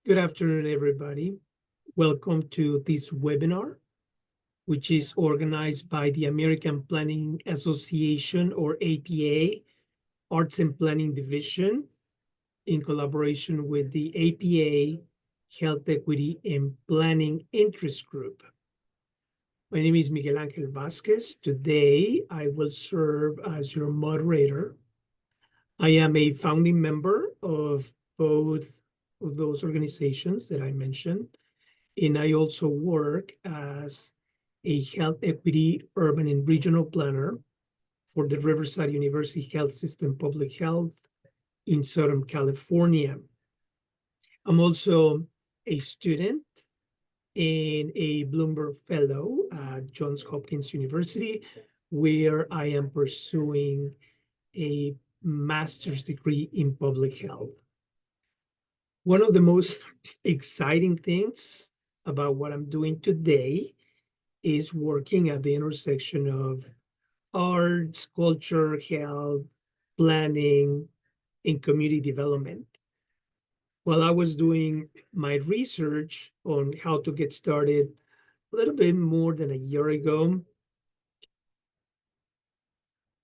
Good afternoon, everybody. Welcome to this webinar, which is organized by the American Planning Association, or APA, Arts and Planning Division, in collaboration with the APA Health Equity and Planning Interest Group. My name is Miguel Ángel Vázquez. Today, I will serve as your moderator. I am a founding member of both of those organizations that I mentioned, and I also work as a health equity urban and regional planner for the Riverside University Health System Public Health in Southern California. I'm also a student and a Bloomberg Fellow at Johns Hopkins University, where I am pursuing a master's degree in public health. One of the most exciting things about what I'm doing today is working at the intersection of arts, culture, health, planning, and community development. While I was doing my research on how to get started a little bit more than a year ago,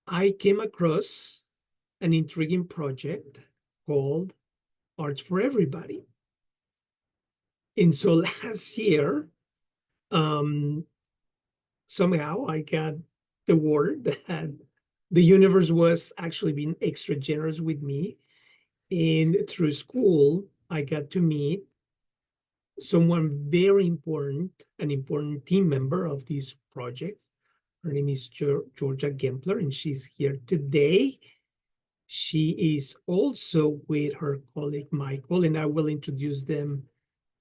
I came across an intriguing project called Arts for Everybody. And so last year, somehow I got the word that the universe was actually being extra generous with me. And through school, I got to meet someone very important, an important team member of this project. Her name is Georgia Gempler, and she's here today. She is also with her colleague, Michael, and I will introduce them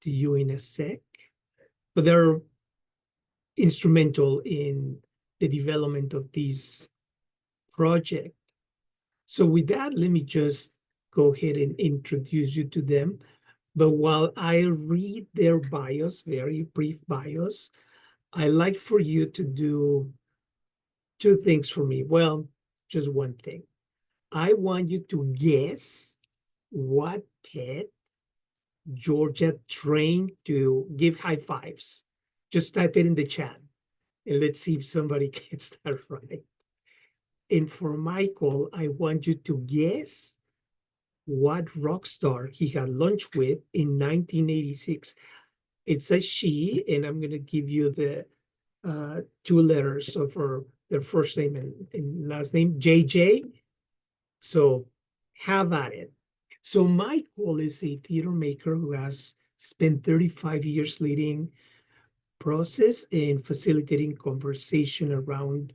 to you in a sec. But they're instrumental in the development of this project. So with that, let me just go ahead and introduce you to them. But while I read their bios, very brief bios, I like for you to do two things for me. Well, just one thing. I want you to guess what pet Georgia trained to give high fives. Just type it in the chat and let's see if somebody gets that right. And for Michael, I want you to guess what rock star he had lunch with in 1986. It's a she, and I'm going to give you the two letters of their first name and last name, JJ. So have at it. So Michael is a theater maker who has spent 35 years leading process and facilitating conversation around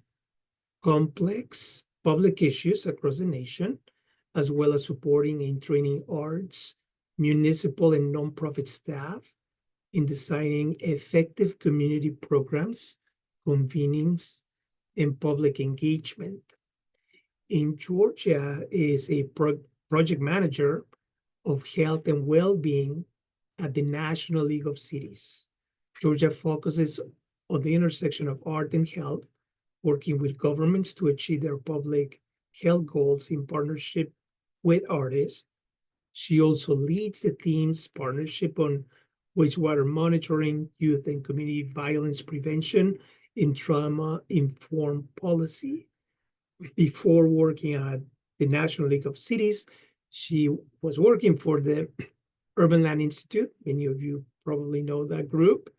complex public issues across the nation, as well as supporting and training arts, municipal and nonprofit staff in designing effective community programs, convenings, and public engagement. In Georgia is a project manager of health and well-being at the National League of Cities. Georgia focuses on the intersection of art and health, working with governments to achieve their public health goals in partnership with artists. She also leads the team's partnership on wastewater monitoring, youth and community violence prevention, and trauma-informed policy. Before working at the National League of Cities, she was working for the Urban Land Institute. Many of you probably know that group.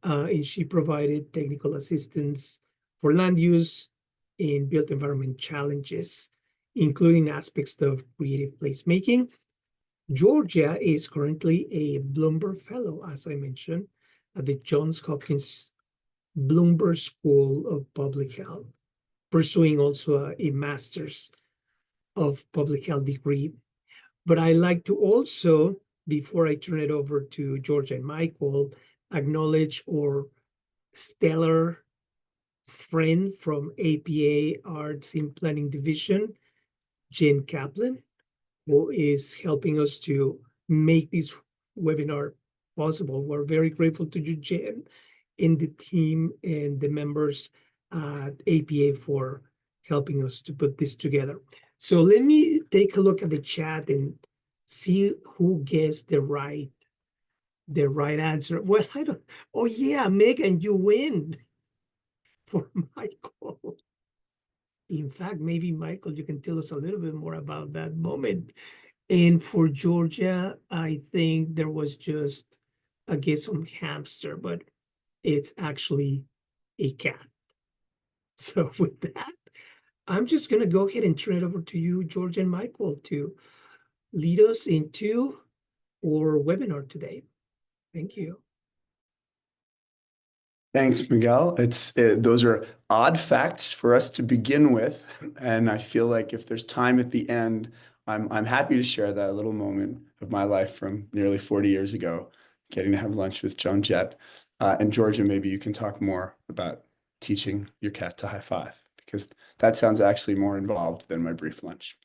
And she provided technical assistance for land use and built environment challenges, including aspects of creative placemaking. Georgia is currently a Bloomberg Fellow, as I mentioned, at the Johns Hopkins Bloomberg School of Public Health, pursuing also a master's of public health degree. But I like to also, before I turn it over to Georgia and Michael, acknowledge our stellar friend from APA Arts and Planning Division, Jen Kaplan, who is helping us to make this webinar possible. We're very grateful to you, Jen, and the team and the members at APA for helping us to put this together. So let me take a look at the chat and see who guessed the right the right answer. Well, I don't. Oh yeah, Megan, you win for Michael. In fact, maybe Michael, you can tell us a little bit more about that moment. And for Georgia, I think there was just a guess on hamster, but it's actually a cat. So with that, I'm just going to go ahead and turn it over to you, Georgia and Michael, to lead us into our webinar today. Thank you. Thanks, Miguel. Those are odd facts for us to begin with, and I feel like if there's time at the end, I'm happy to share that little moment of my life from nearly 40 years ago, getting to have lunch with Joan Jett. And Georgia, maybe you can talk more about teaching your cat to high five, because that sounds actually more involved than my brief lunch.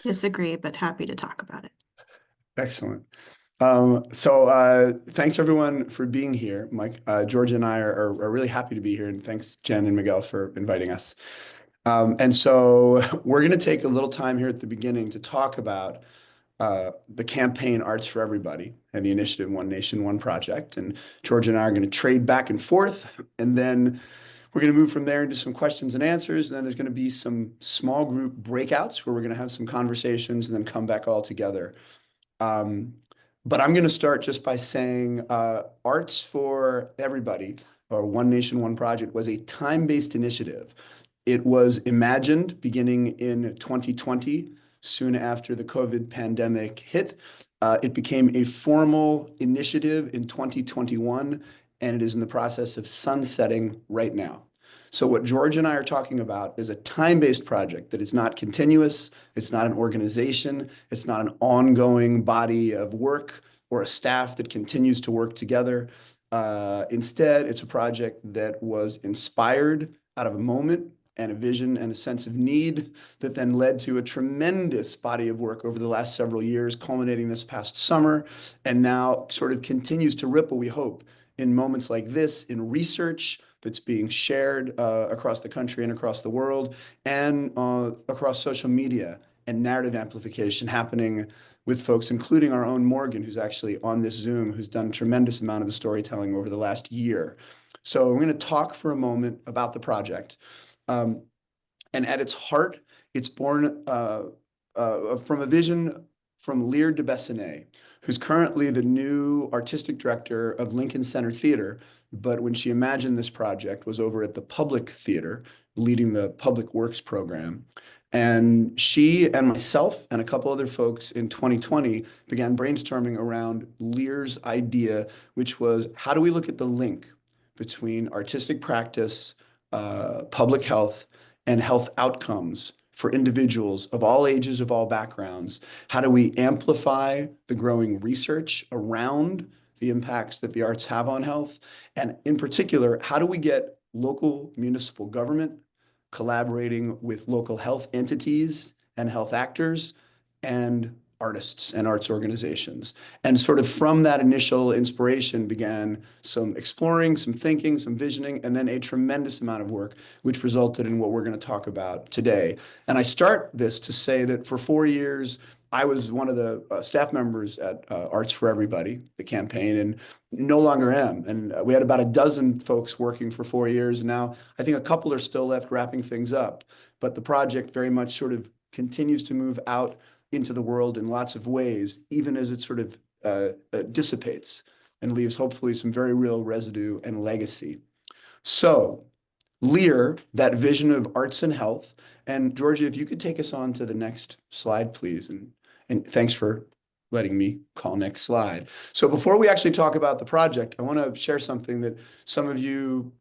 Disagree, but happy to talk about it. Excellent. Thanks everyone for being here. Mike, Georgia and I are really happy to be here, and thanks Jen and Miguel for inviting us. And so we're going to take a little time here at the beginning to talk about the campaign Arts for Everybody and the initiative One Nation, One Project. And Georgia and I are going to trade back and forth, and then we're going to move from there into some questions and answers. And then there's going to be some small group breakouts where we're going to have some conversations and then come back all together. But I'm going to start just by saying Arts for Everybody, or One Nation, One Project, was a time-based initiative. It was imagined beginning in 2020, soon after the COVID pandemic hit. It became a formal initiative in 2021, and it is in the process of sunsetting right now. So what George and I are talking about is a time-based project that is not continuous. It's not an organization. It's not an ongoing body of work or a staff that continues to work together. Instead, it's a project that was inspired out of a moment and a vision and a sense of need that then led to a tremendous body of work over the last several years, culminating this past summer, and now sort of continues to ripple, we hope, in moments like this, in research that's being shared across the country and across the world, and across social media and narrative amplification happening with folks, including our own Morgan, who's actually on this Zoom, who's done a tremendous amount of the storytelling over the last year. So we're going to talk for a moment about the project. And at its heart, it's born from a vision from Lear de Bessonet, who's currently the new artistic director of Lincoln Center Theater, but when she imagined this project was over at the Public Theater, leading the Public Works program. And she and myself and a couple other folks in 2020 began brainstorming around Lear's idea, which was, how do we look at the link between artistic practice, public health, and health outcomes for individuals of all ages, of all backgrounds? How do we amplify the growing research around the impacts that the arts have on health? And in particular, how do we get local municipal government collaborating with local health entities and health actors and artists and arts organizations? And sort of from that initial inspiration began some exploring, some thinking, some visioning, and then a tremendous amount of work, which resulted in what we're going to talk about today. And I start this to say that for 4 years, I was one of the staff members at Arts for Everybody, the campaign, and no longer am. And we had about a dozen folks working for 4 years. And now I think a couple are still left wrapping things up. But the project very much sort of continues to move out into the world in lots of ways, even as it sort of dissipates and leaves hopefully some very real residue and legacy. So Lear, that vision of arts and health. And Georgia, if you could take us on to the next slide, please. And thanks for letting me call next slide. So before we actually talk about the project, I want to share something that some of you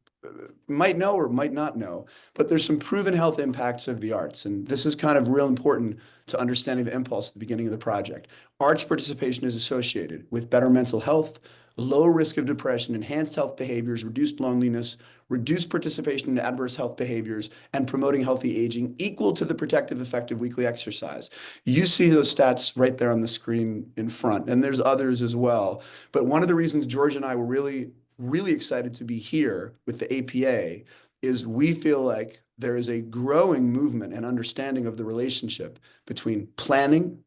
might know or might not know, but there's some proven health impacts of the arts. And this is kind of real important to understanding the impulse at the beginning of the project. Arts participation is associated with better mental health, low risk of depression, enhanced health behaviors, reduced loneliness, reduced participation in adverse health behaviors, and promoting healthy aging, equal to the protective effect of weekly exercise. You see those stats right there on the screen in front, and there's others as well. But one of the reasons George and I were really excited to be here with the APA is we feel like there is a growing movement and understanding of the relationship between planning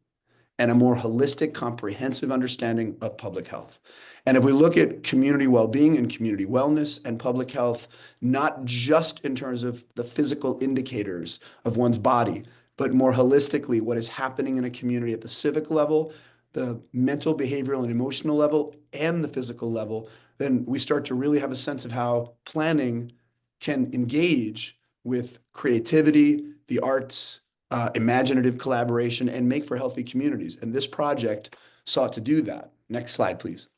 and a more holistic, comprehensive understanding of public health. And if we look at community well-being and community wellness and public health, not just in terms of the physical indicators of one's body, but more holistically, what is happening in a community at the civic level, the mental, behavioral, and emotional level, and the physical level, then we start to really have a sense of how planning can engage with creativity, the arts, imaginative collaboration, and make for healthy communities. And this project sought to do that. Next slide, please.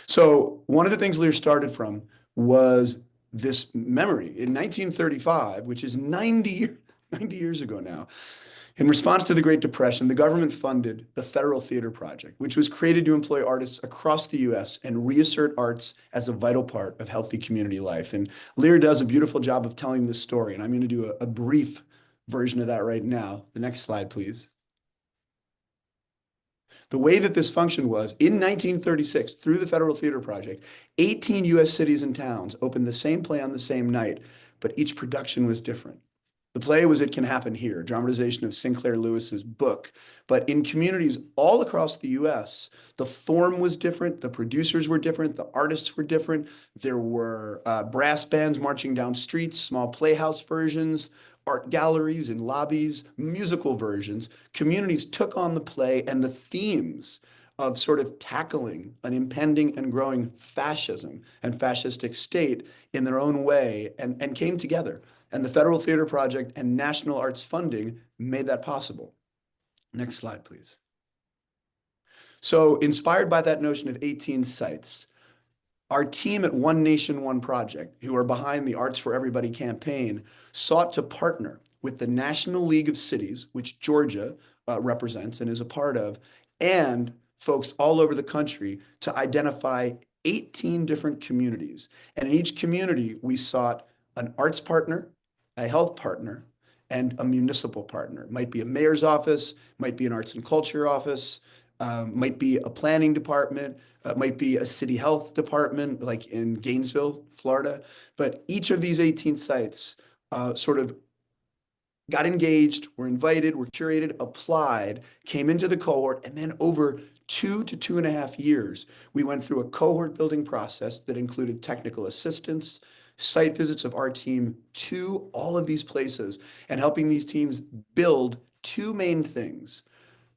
So one of the things Lear started from was this memory. In 1935, which is 90 years ago now, in response to the Great Depression, the government funded the Federal Theater Project, which was created to employ artists across the US and reassert arts as a vital part of healthy community life. And Lear does a beautiful job of telling this story, and I'm going to do a brief version of that right now. The next slide, please. The way that this function was, in 1936, through the Federal Theater Project, 18 US cities and towns opened the same play on the same night, but each production was different. The play was It Can Happen Here, a dramatization of Sinclair Lewis's book. But in communities all across the US, the form was different, the producers were different, the artists were different. There were brass bands marching down streets, small playhouse versions, art galleries and lobbies, musical versions. Communities took on the play and the themes of sort of tackling an impending and growing fascism and fascistic state in their own way and came together. And the Federal Theater Project and national arts funding made that possible. Next slide, please. So inspired by that notion of 18 sites, our team at One Nation, One Project, who are behind the Arts for Everybody campaign, sought to partner with the National League of Cities, which Georgia represents and is a part of, and folks all over the country to identify 18 different communities. And in each community, we sought an arts partner, a health partner, and a municipal partner. It might be a mayor's office, might be an arts and culture office, might be a planning department, might be a city health department, like in Gainesville, Florida. But each of these 18 sites sort of got engaged, were invited, were curated, applied, came into the cohort, and then over 2 to 2.5 years, we went through a cohort building process that included technical assistance, site visits of our team to all of these places, and helping these teams build two main things: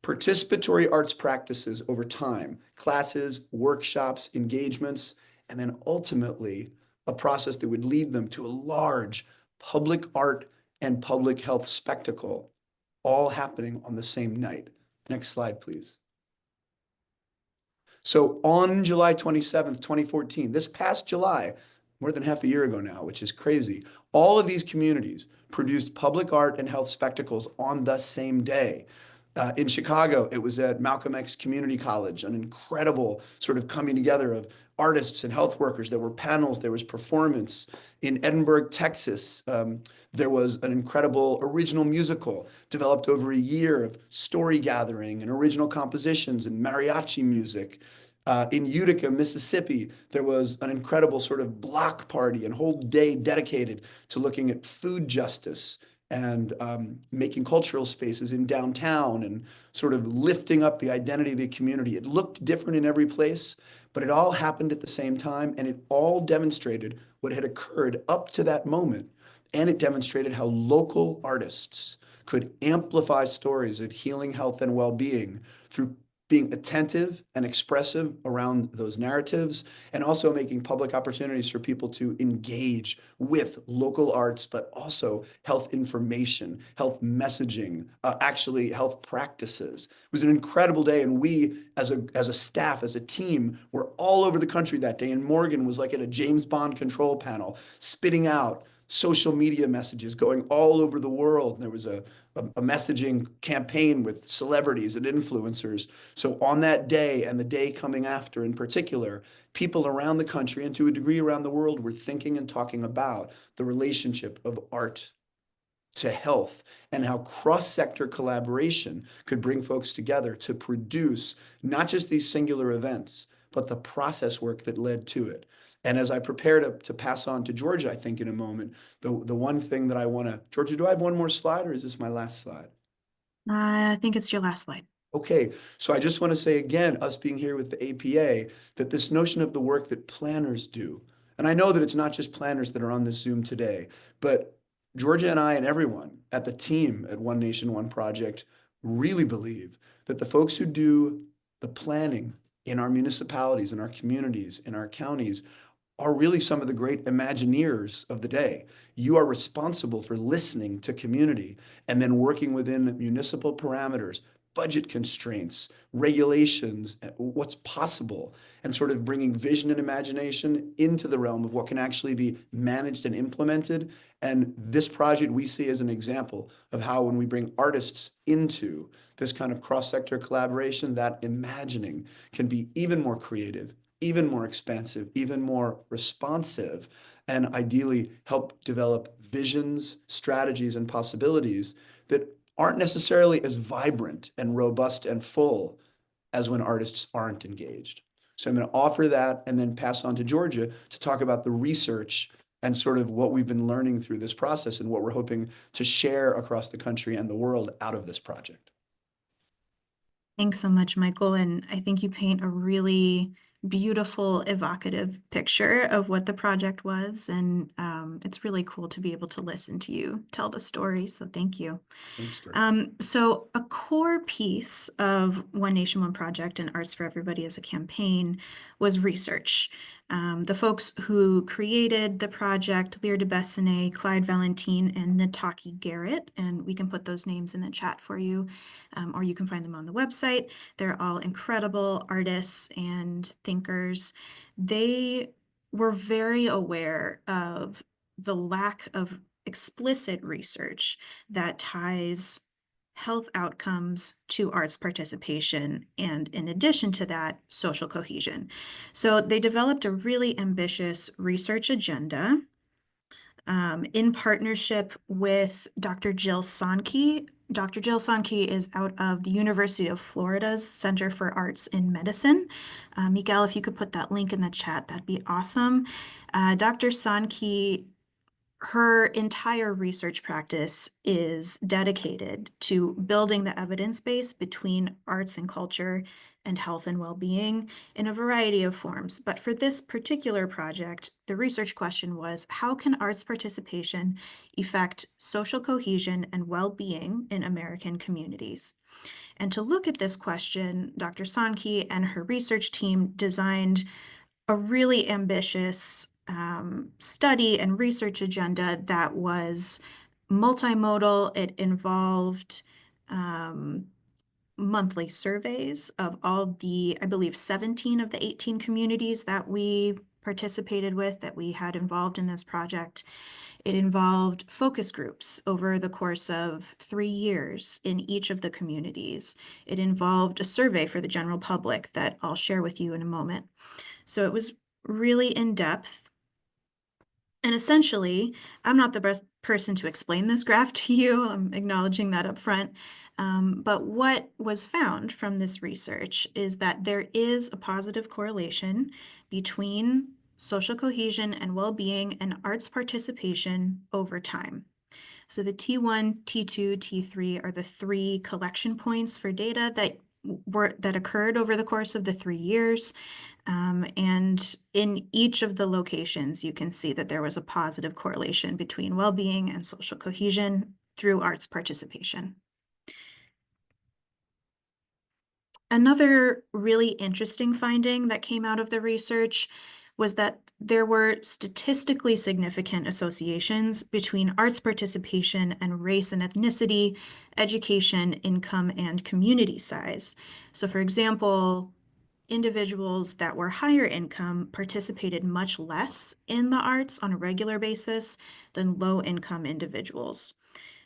participatory arts practices over time, classes, workshops, engagements, and then ultimately a process that would lead them to a large public art and public health spectacle, all happening on the same night. Next slide, please. So on July 27th, 2014, this past July, more than half a year ago now, which is crazy, all of these communities produced public art and health spectacles on the same day. In Chicago, it was at Malcolm X Community College, an incredible sort of coming together of artists and health workers. There were panels, there was performance. In Edinburgh, Texas, there was an incredible original musical developed over a year of story gathering and original compositions and mariachi music. In Utica, Mississippi, there was an incredible sort of block party and whole day dedicated to looking at food justice and making cultural spaces in downtown and sort of lifting up the identity of the community. It looked different in every place, but it all happened at the same time, and it all demonstrated what had occurred up to that moment. And it demonstrated how local artists could amplify stories of healing, health, and well-being through being attentive and expressive around those narratives, and also making public opportunities for people to engage with local arts, but also health information, health messaging, actually health practices. It was an incredible day, and we, as a staff, as a team, were all over the country that day, and Morgan was like at a James Bond control panel, spitting out social media messages going all over the world. And there was a messaging campaign with celebrities and influencers. So on that day and the day coming after in particular, people around the country and to a degree around the world were thinking and talking about the relationship of art to health and how cross-sector collaboration could bring folks together to produce not just these singular events, but the process work that led to it. And as I prepare to pass on to Georgia, I think in a moment, the one thing that I want to, Georgia, do I have one more slide or is this my last slide? I think it's your last slide. Okay, so I just want to say again, us being here with the APA, that this notion of the work that planners do, and I know that it's not just planners that are on this Zoom today, but Georgia and I and everyone at the team at One Nation, One Project really believe that the folks who do the planning in our municipalities, in our communities, in our counties are really some of the great Imagineers of the day. You are responsible for listening to community and then working within municipal parameters, budget constraints, regulations, what's possible, and sort of bringing vision and imagination into the realm of what can actually be managed and implemented. And this project we see as an example of how when we bring artists into this kind of cross-sector collaboration, that imagining can be even more creative, even more expansive, even more responsive, and ideally help develop visions, strategies, and possibilities that aren't necessarily as vibrant and robust and full as when artists aren't engaged. So I'm going to offer that and then pass on to Georgia to talk about the research and sort of what we've been learning through this process and what we're hoping to share across the country and the world out of this project. Thanks so much, Michael. And I think you paint a really beautiful, evocative picture of what the project was. And it's really cool to be able to listen to you tell the story. So thank you. Thanks, Georgia. So a core piece of One Nation, One Project and Arts for Everybody as a campaign was research. The folks who created the project, Lear de Bessonet, Clyde Valentine, and Nataki Garrett, and we can put those names in the chat for you, or you can find them on the website. They're all incredible artists and thinkers. They were very aware of the lack of explicit research that ties health outcomes to arts participation, and in addition to that, social cohesion. So they developed a really ambitious research agenda in partnership with Dr. Jill Sonke. Dr. Jill Sonke is out of the University of Florida's Center for Arts in Medicine. Miguel, if you could put that link in the chat, that'd be awesome. Dr. Sonke, her entire research practice is dedicated to building the evidence base between arts and culture and health and well-being in a variety of forms. But for this particular project, the research question was, how can arts participation affect social cohesion and well-being in American communities? And to look at this question, Dr. Sonke and her research team designed a really ambitious study and research agenda that was multimodal. It involved monthly surveys of all the, I believe, 17 of the 18 communities that we participated with, that we had involved in this project. It involved focus groups over the course of 3 years in each of the communities. It involved a survey for the general public that I'll share with you in a moment. So it was really in depth. And essentially, I'm not the best person to explain this graph to you. I'm acknowledging that up front. But what was found from this research is that there is a positive correlation between social cohesion and well-being and arts participation over time. So the T1, T2, T3 are the 3 collection points for data that occurred over the course of the 3 years. And in each of the locations, you can see that there was a positive correlation between well-being and social cohesion through arts participation. Another really interesting finding that came out of the research was that there were statistically significant associations between arts participation and race and ethnicity, education, income, and community size. So for example, individuals that were higher income participated much less in the arts on a regular basis than low-income individuals.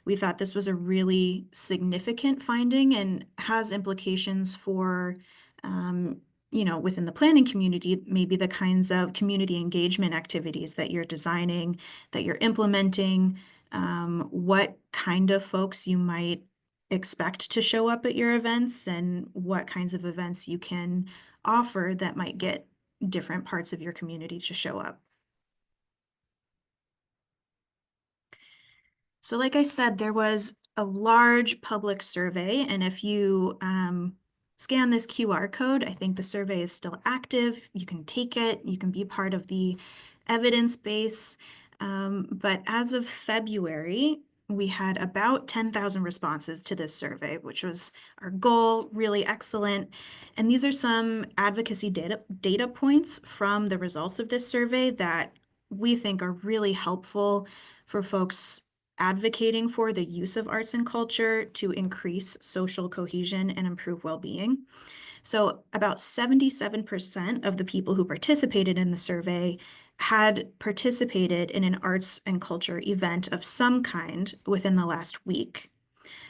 We thought this was a really significant finding and has implications for, within the planning community, maybe the kinds of community engagement activities that you're designing, that you're implementing, what kind of folks you might expect to show up at your events, and what kinds of events you can offer that might get different parts of your community to show up. So like I said, there was a large public survey, and if you scan this QR code, I think the survey is still active. You can take it, you can be part of the evidence base. But as of February, we had about 10,000 responses to this survey, which was our goal, really excellent. And these are some advocacy data points from the results of this survey that we think are really helpful for folks advocating for the use of arts and culture to increase social cohesion and improve well-being. So about 77% of the people who participated in the survey had participated in an arts and culture event of some kind within the last week.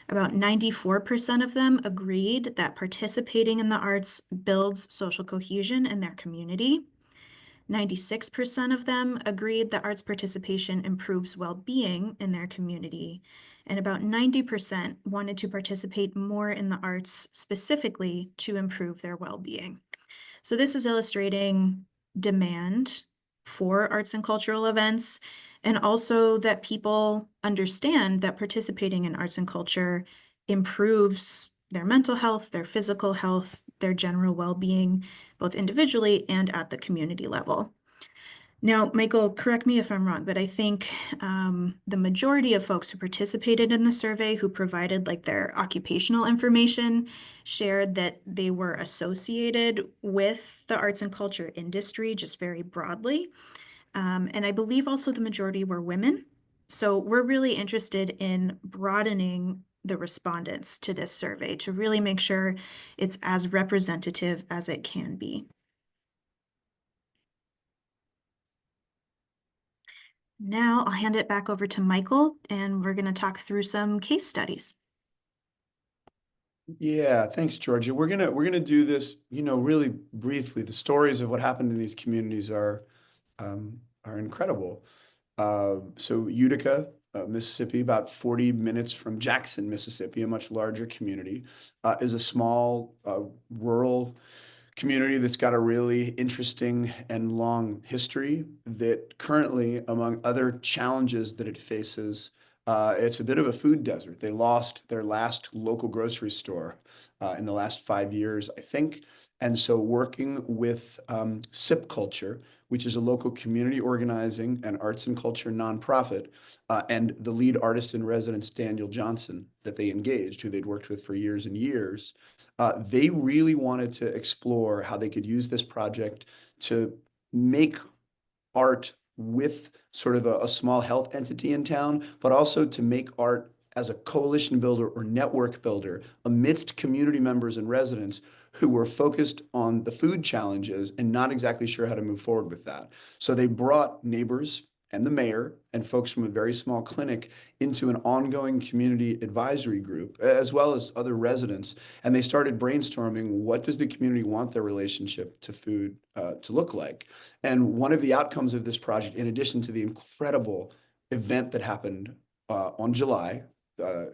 About 94% of them agreed that participating in the arts builds social cohesion in their community. 96% of them agreed that arts participation improves well-being in their community, and about 90% wanted to participate more in the arts specifically to improve their well-being. So this is illustrating demand for arts and cultural events, and also that people understand that participating in arts and culture improves their mental health, their physical health, their general well-being, both individually and at the community level. Now, Michael, correct me if I'm wrong, but I think the majority of folks who participated in the survey, who provided like their occupational information, shared that they were associated with the arts and culture industry just very broadly. And I believe also the majority were women. So we're really interested in broadening the respondents to this survey to really make sure it's as representative as it can be. Now I'll hand it back over to Michael, and we're going to talk through some case studies. Yeah, thanks, Georgia. We're gonna do this, really briefly. The stories of what happened in these communities are incredible. So Utica, Mississippi, about 40 minutes from Jackson, Mississippi, a much larger community, is a small rural community that's got a really interesting and long history that currently, among other challenges that it faces, it's a bit of a food desert. They lost their last local grocery store in the last 5 years, I think. And so working with SIP Culture, which is a local community organizing and arts and culture nonprofit, and the lead artist in residence, Daniel Johnson, that they engaged, who they'd worked with for years and years, they really wanted to explore how they could use this project to make art with sort of a small health entity in town, but also to make art as a coalition builder or network builder amidst community members and residents who were focused on the food challenges and not exactly sure how to move forward with that. So they brought neighbors and the mayor and folks from a very small clinic into an ongoing community advisory group, as well as other residents. And they started brainstorming, what does the community want their relationship to food to look like? And one of the outcomes of this project, in addition to the incredible event that happened on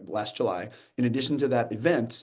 last July, in addition to that event,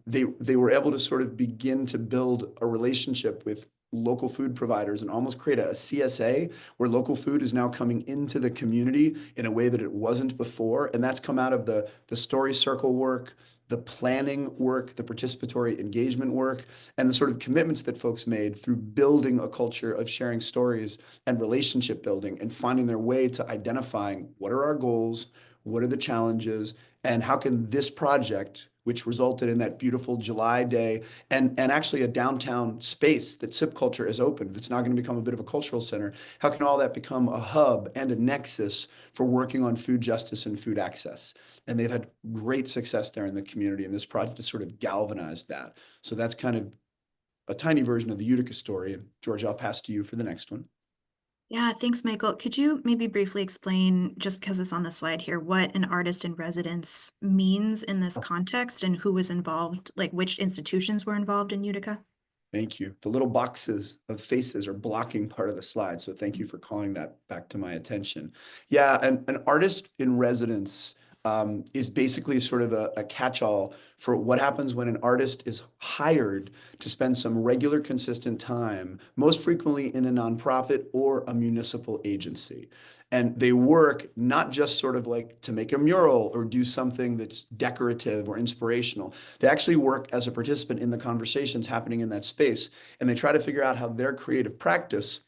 they were able to sort of begin to build a relationship with local food providers and almost create a CSA where local food is now coming into the community in a way that it wasn't before. And that's come out of the story circle work, the planning work, the participatory engagement work, and the sort of commitments that folks made through building a culture of sharing stories and relationship building and finding their way to identifying what are our goals, what are the challenges, and how can this project, which resulted in that beautiful July day and actually a downtown space that SIP Culture has opened, that's now going to become a bit of a cultural center. How can all that become a hub and a nexus for working on food justice and food access? And they've had great success there in the community, and this project has sort of galvanized that. So that's kind of a tiny version of the Utica story. And Georgia, I'll pass to you for the next one. Yeah, thanks, Michael. Could you maybe briefly explain, just because it's on the slide here, what an artist in residence means in this context and who was involved, like which institutions were involved in Utica? Thank you. The little boxes of faces are blocking part of the slide, so thank you for calling that back to my attention. Yeah, an artist in residence is basically sort of a catch-all for what happens when an artist is hired to spend some regular, consistent time, most frequently in a nonprofit or a municipal agency. And they work not just sort of like to make a mural or do something that's decorative or inspirational. They actually work as a participant in the conversations happening in that space. And they try to figure out how their creative practice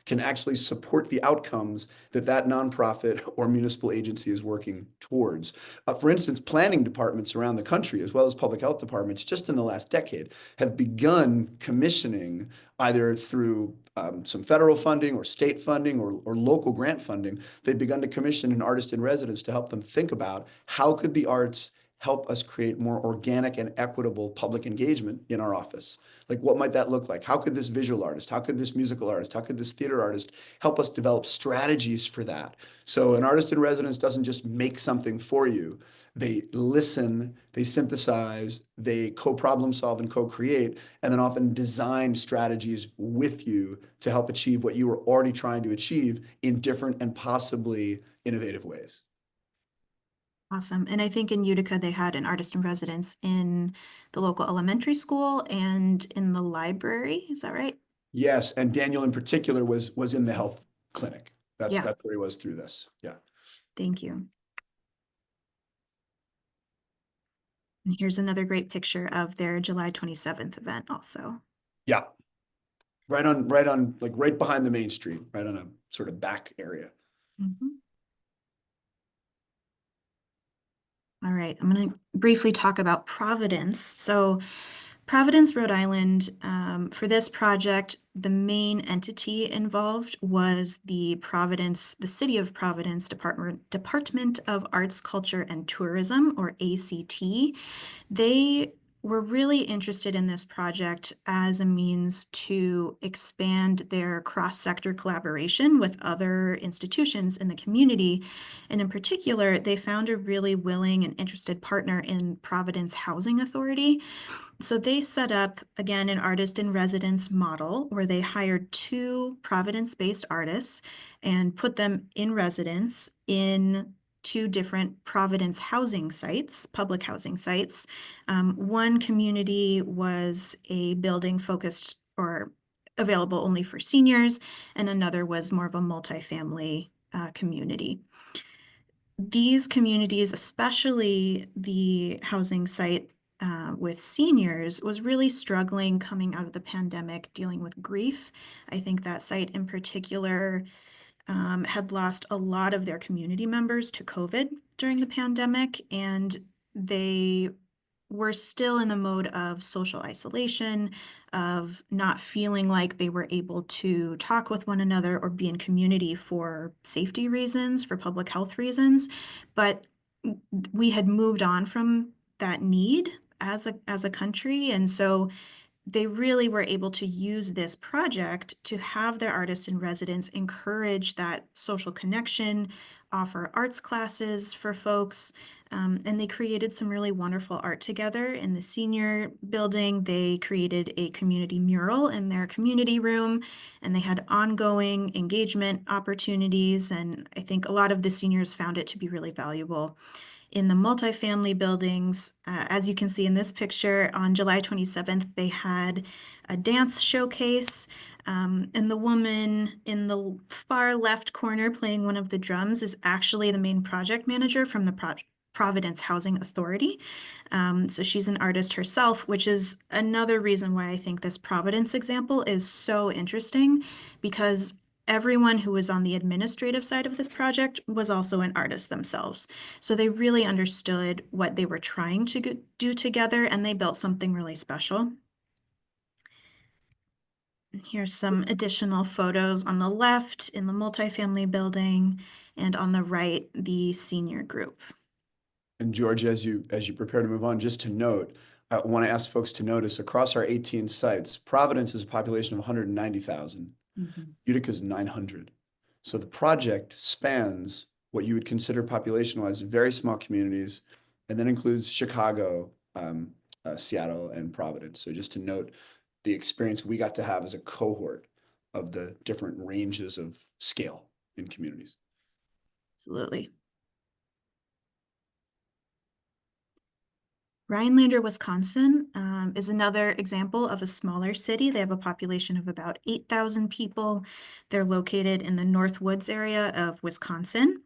can actually support the outcomes that that nonprofit or municipal agency is working towards. For instance, planning departments around the country, as well as public health departments, just in the last decade, have begun commissioning either through some federal funding or state funding or local grant funding. They've begun to commission an artist in residence to help them think about how could the arts help us create more organic and equitable public engagement in our office. Like, what might that look like? How could this visual artist, how could this musical artist, how could this theater artist help us develop strategies for that? So an artist in residence doesn't just make something for you. They listen, they synthesize, they co-problem solve and co-create, and then often design strategies with you to help achieve what you were already trying to achieve in different and possibly innovative ways. Awesome. And I think in Utica, they had an artist in residence in the local elementary school and in the library. Is that right? Yes, and Daniel in particular was in the health clinic. Yeah. That's where he was through this. Yeah. Thank you. And here's another great picture of their July 27th event also. Yeah. Right on, like right behind the main street, right on a sort of back area. All right, I'm going to briefly talk about Providence. So Providence, Rhode Island, for this project, the main entity involved was the City of Providence Department of Arts, Culture, and Tourism, or ACT. They were really interested in this project as a means to expand their cross-sector collaboration with other institutions in the community. And in particular, they found a really willing and interested partner in Providence Housing Authority. So they set up, again, an artist in residence model where they hired 2 Providence-based artists and put them in residence in 2 different Providence housing sites, public housing sites. One community was a building focused or available only for seniors, and another was more of a multifamily community. These communities, especially the housing site with seniors, was really struggling coming out of the pandemic, dealing with grief. I think that site in particular had lost a lot of their community members to COVID during the pandemic, and they were still in the mode of social isolation, of not feeling like they were able to talk with one another or be in community for safety reasons, for public health reasons. But we had moved on from that need as a country, and so they really were able to use this project to have their artists in residence encourage that social connection, offer arts classes for folks, and they created some really wonderful art together. In the senior building, they created a community mural in their community room, and they had ongoing engagement opportunities, and I think a lot of the seniors found it to be really valuable. In the multifamily buildings, as you can see in this picture, on July 27th, they had a dance showcase, and the woman in the far left corner playing one of the drums is actually the main project manager from the Providence Housing Authority. So she's an artist herself, which is another reason why I think this Providence example is so interesting, because everyone who was on the administrative side of this project was also an artist themselves. So they really understood what they were trying to do together, and they built something really special. Here's some additional photos on the left in the multifamily building, and on the right, the senior group. And George, as you prepare to move on, just to note, I want to ask folks to notice across our 18 sites, Providence is a population of 190,000. Utica is 900. So the project spans what you would consider population-wise very small communities, and then includes Chicago, Seattle, and Providence. So just to note the experience we got to have as a cohort of the different ranges of scale in communities. Absolutely. Rhinelander, Wisconsin, is another example of a smaller city. They have a population of about 8,000 people. They're located in the North Woods area of Wisconsin.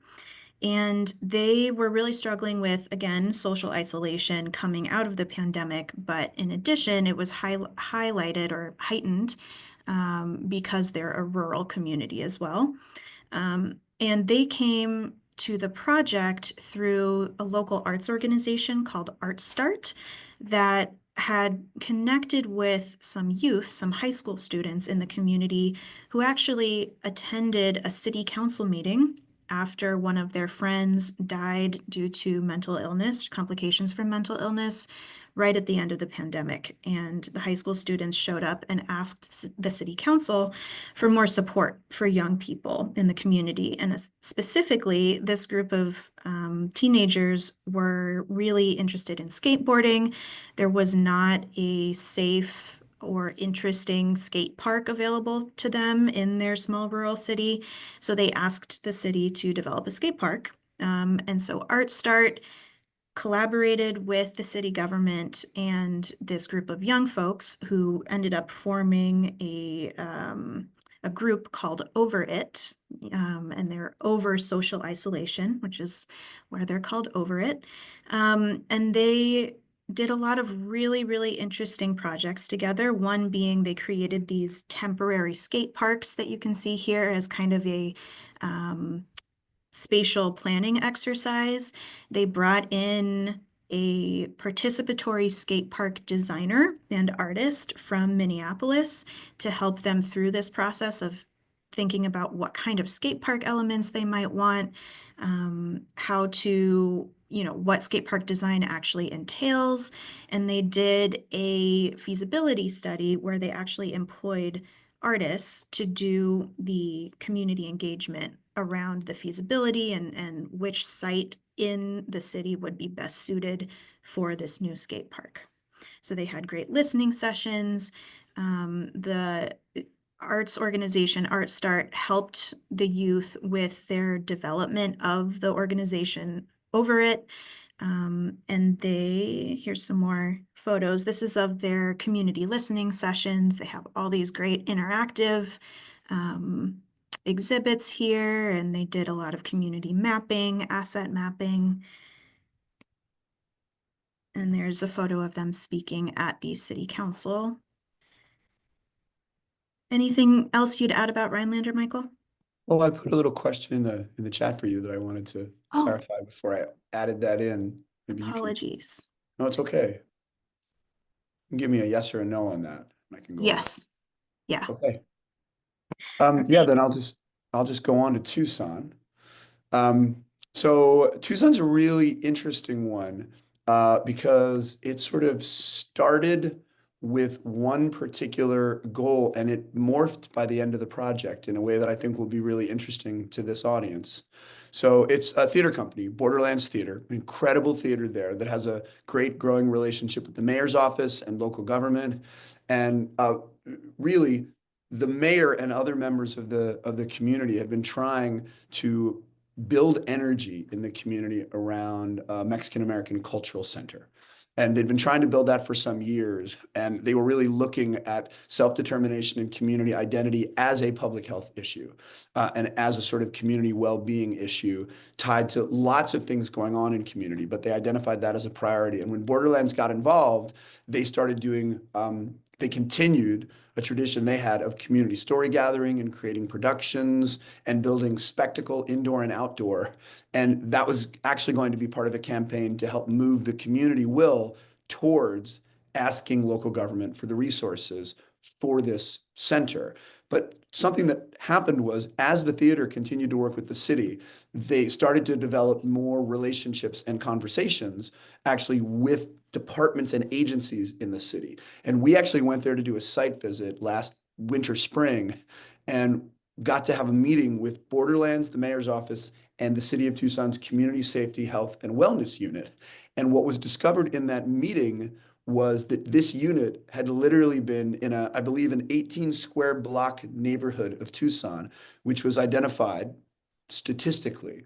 And they were really struggling with, again, social isolation coming out of the pandemic. But in addition, it was highlighted or heightened because they're a rural community as well. And they came to the project through a local arts organization called Art Start that had connected with some youth, some high school students in the community who actually attended a city council meeting after one of their friends died due to mental illness, complications from mental illness, right at the end of the pandemic. And the high school students showed up and asked the city council for more support for young people in the community. And specifically, this group of teenagers were really interested in skateboarding. There was not a safe or interesting skate park available to them in their small rural city. So they asked the city to develop a skate park. And so Art Start collaborated with the city government and this group of young folks who ended up forming a group called Over It, and they're over social isolation, which is where they're called Over It. And they did a lot of really, really interesting projects together. One being they created these temporary skate parks that you can see here as kind of a spatial planning exercise. They brought in a participatory skate park designer and artist from Minneapolis to help them through this process of thinking about what kind of skate park elements they might want, how to, what skate park design actually entails. And they did a feasibility study where they actually employed artists to do the community engagement around the feasibility and which site in the city would be best suited for this new skate park. So they had great listening sessions. The arts organization, Art Start, helped the youth with their development of the organization Over It. And here's some more photos. This is of their community listening sessions. They have all these great interactive exhibits here, and they did a lot of community mapping, asset mapping. And there's a photo of them speaking at the city council. Anything else you'd add about Rhinelander, Michael? Well, I put a little question in the chat for you that I wanted to Oh, clarify before I added that in. Maybe you can. apologies. No, it's okay. You can give me a yes or a no on that, and I can go on. Yes. Yeah. Okay. Yeah, then I'll just go on to Tucson. So Tucson's a really interesting one because it sort of started with one particular goal and it morphed by the end of the project in a way that I think will be really interesting to this audience. So it's a theater company, Borderlands Theater, incredible theater there that has a great growing relationship with the mayor's office and local government. And really, the mayor and other members of the community have been trying to build energy in the community around a Mexican American Cultural Center. And they'd been trying to build that for some years. And they were really looking at self-determination and community identity as a public health issue and as a sort of community well-being issue tied to lots of things going on in community. But they identified that as a priority. And when Borderlands got involved, they started doing, they continued a tradition they had of community story gathering and creating productions and building spectacle indoor and outdoor. And that was actually going to be part of a campaign to help move the community will towards asking local government for the resources for this center. But something that happened was as the theater continued to work with the city, they started to develop more relationships and conversations actually with departments and agencies in the city. And we actually went there to do a site visit last winter, spring, and got to have a meeting with Borderlands, the mayor's office, and the City of Tucson's Community Safety, Health, and Wellness Unit. And what was discovered in that meeting was that this unit had literally been in I believe, an 18 square block neighborhood of Tucson, which was identified statistically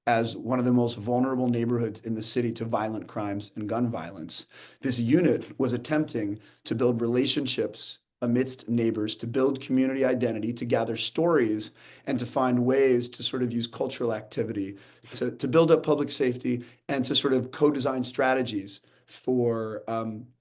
as one of the most vulnerable neighborhoods in the city to violent crimes and gun violence. This unit was attempting to build relationships amidst neighbors, to build community identity, to gather stories, and to find ways to sort of use cultural activity to build up public safety and to sort of co-design strategies for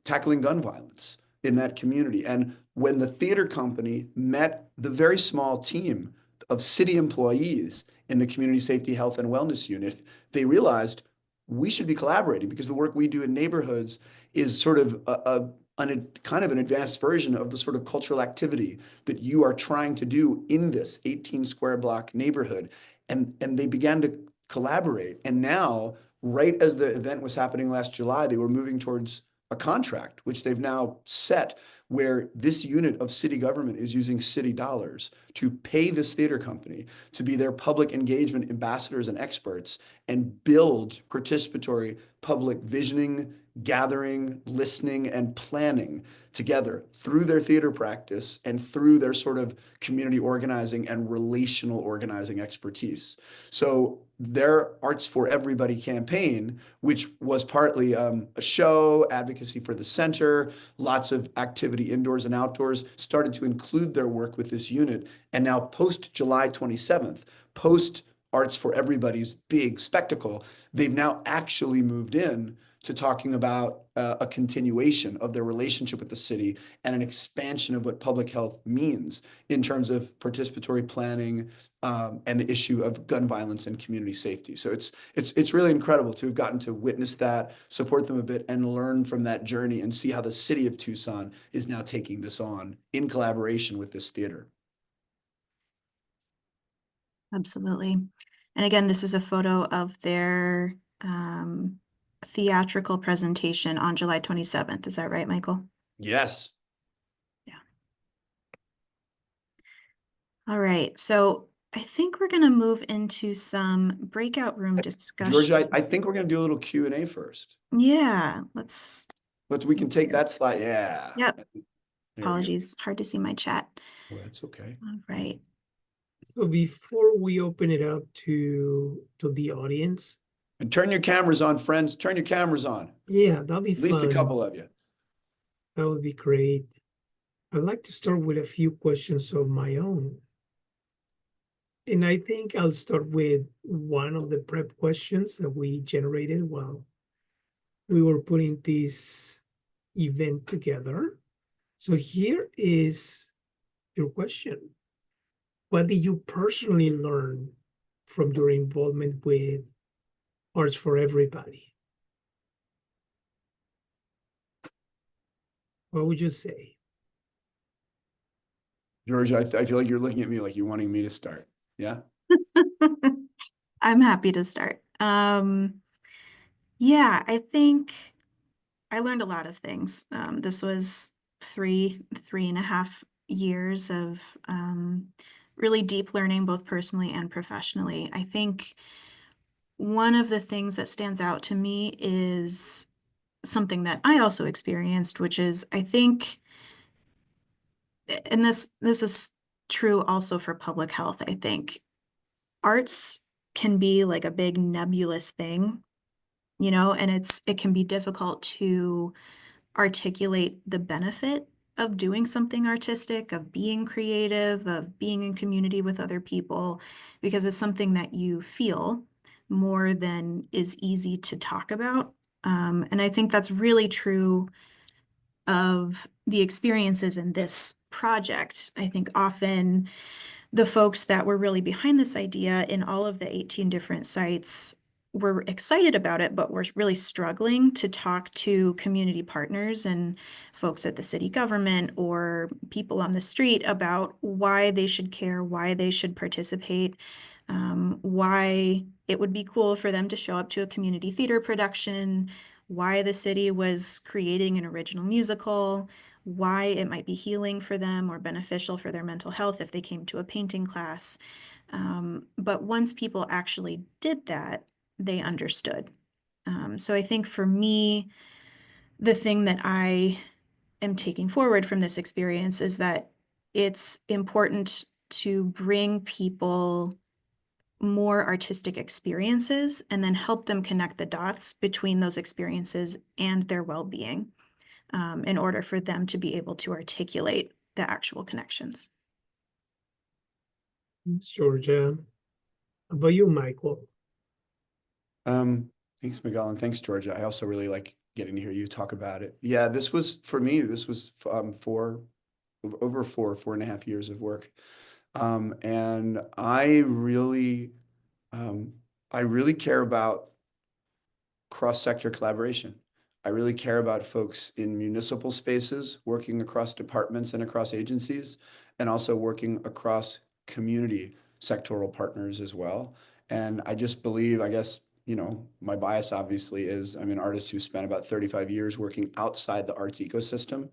tackling gun violence in that community. And when the theater company met the very small team of city employees in the community safety, health, and wellness unit, they realized we should be collaborating because the work we do in neighborhoods is sort of a kind of an advanced version of the sort of cultural activity that you are trying to do in this 18 square block neighborhood. And they began to collaborate. And now, right as the event was happening last July, they were moving towards a contract, which they've now set, where this unit of city government is using city dollars to pay this theater company to be their public engagement ambassadors and experts and build participatory public visioning, gathering, listening, and planning together through their theater practice and through their sort of community organizing and relational organizing expertise. So their Arts for Everybody campaign, which was partly a show, advocacy for the center, lots of activity indoors and outdoors, started to include their work with this unit. And now post July 27th, post Arts for Everybody's big spectacle, they've now actually moved in to talking about a continuation of their relationship with the city and an expansion of what public health means in terms of participatory planning and the issue of gun violence and community safety. So it's really incredible to have gotten to witness that, support them a bit, and learn from that journey and see how the city of Tucson is now taking this on in collaboration with this theater. Absolutely. And again, this is a photo of their theatrical presentation on July 27th. Is that right, Michael? Yes. Yeah. All right. So I think we're going to move into some breakout room discussion. Georgia, I think we're going to do a little Q&A first. Yeah, We can take that slide. Yeah. Yep. There Apologies. Hard to see my chat. Well, that's okay. All right. So before we open it up to the audience, And turn your cameras on, friends. Turn your cameras on. yeah, that'll be At least fun. a couple of you. That would be great. I'd like to start with a few questions of my own. And I think I'll start with one of the prep questions that we generated while we were putting this event together. So here is your question. What did you personally learn from your involvement with Arts for Everybody? What would you say? Georgia, I feel like you're looking at me like you're wanting me to start. Yeah? I'm happy to start. Yeah, I think I learned a lot of things. This was three and a half years of really deep learning, both personally and professionally. I think one of the things that stands out to me is something that I also experienced, which is I think, and this is true also for public health, I think arts can be like a big nebulous thing, and it can be difficult to articulate the benefit of doing something artistic, of being creative, of being in community with other people, because it's something that you feel more than is easy to talk about. And I think that's really true of the experiences in this project. I think often the folks that were really behind this idea in all of the 18 different sites were excited about it, but were really struggling to talk to community partners and folks at the city government or people on the street about why they should care, why they should participate, why it would be cool for them to show up to a community theater production, why the city was creating an original musical, why it might be healing for them or beneficial for their mental health if they came to a painting class. But once people actually did that, they understood. So I think for me, the thing that I am taking forward from this experience is that it's important to bring people more artistic experiences and then help them connect the dots between those experiences and their well-being, in order for them to be able to articulate the actual connections. Thanks, Georgia. How about you, Michael? Thanks, Miguel, and thanks, Georgia. I also really like getting to hear you talk about it. Yeah, this was, for me, this was over 4.5 years of work. And I really care about cross-sector collaboration. I really care about folks in municipal spaces, working across departments and across agencies, and also working across community sectoral partners as well. And I just believe, I guess, you know, my bias obviously is I'm an artist who spent about 35 years working outside the arts ecosystem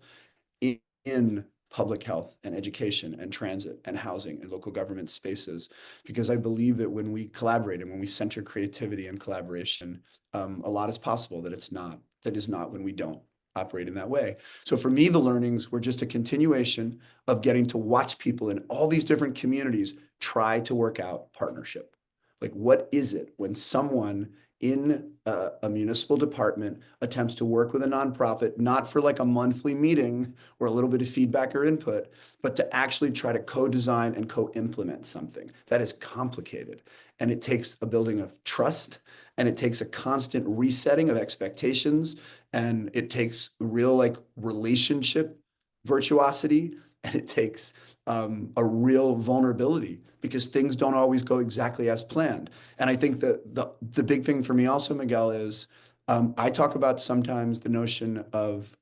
in public health and education and transit and housing and local government spaces, because I believe that when we collaborate and when we center creativity and collaboration, a lot is possible that is not when we don't operate in that way. So for me, the learnings were just a continuation of getting to watch people in all these different communities try to work out partnership. Like, what is it when someone in a municipal department attempts to work with a nonprofit, not for like a monthly meeting or a little bit of feedback or input, but to actually try to co-design and co-implement something that is complicated. And it takes a building of trust, and it takes a constant resetting of expectations, and it takes real like relationship virtuosity, and it takes a real vulnerability, because things don't always go exactly as planned. And I think that the big thing for me also, Miguel, is I talk about sometimes the notion of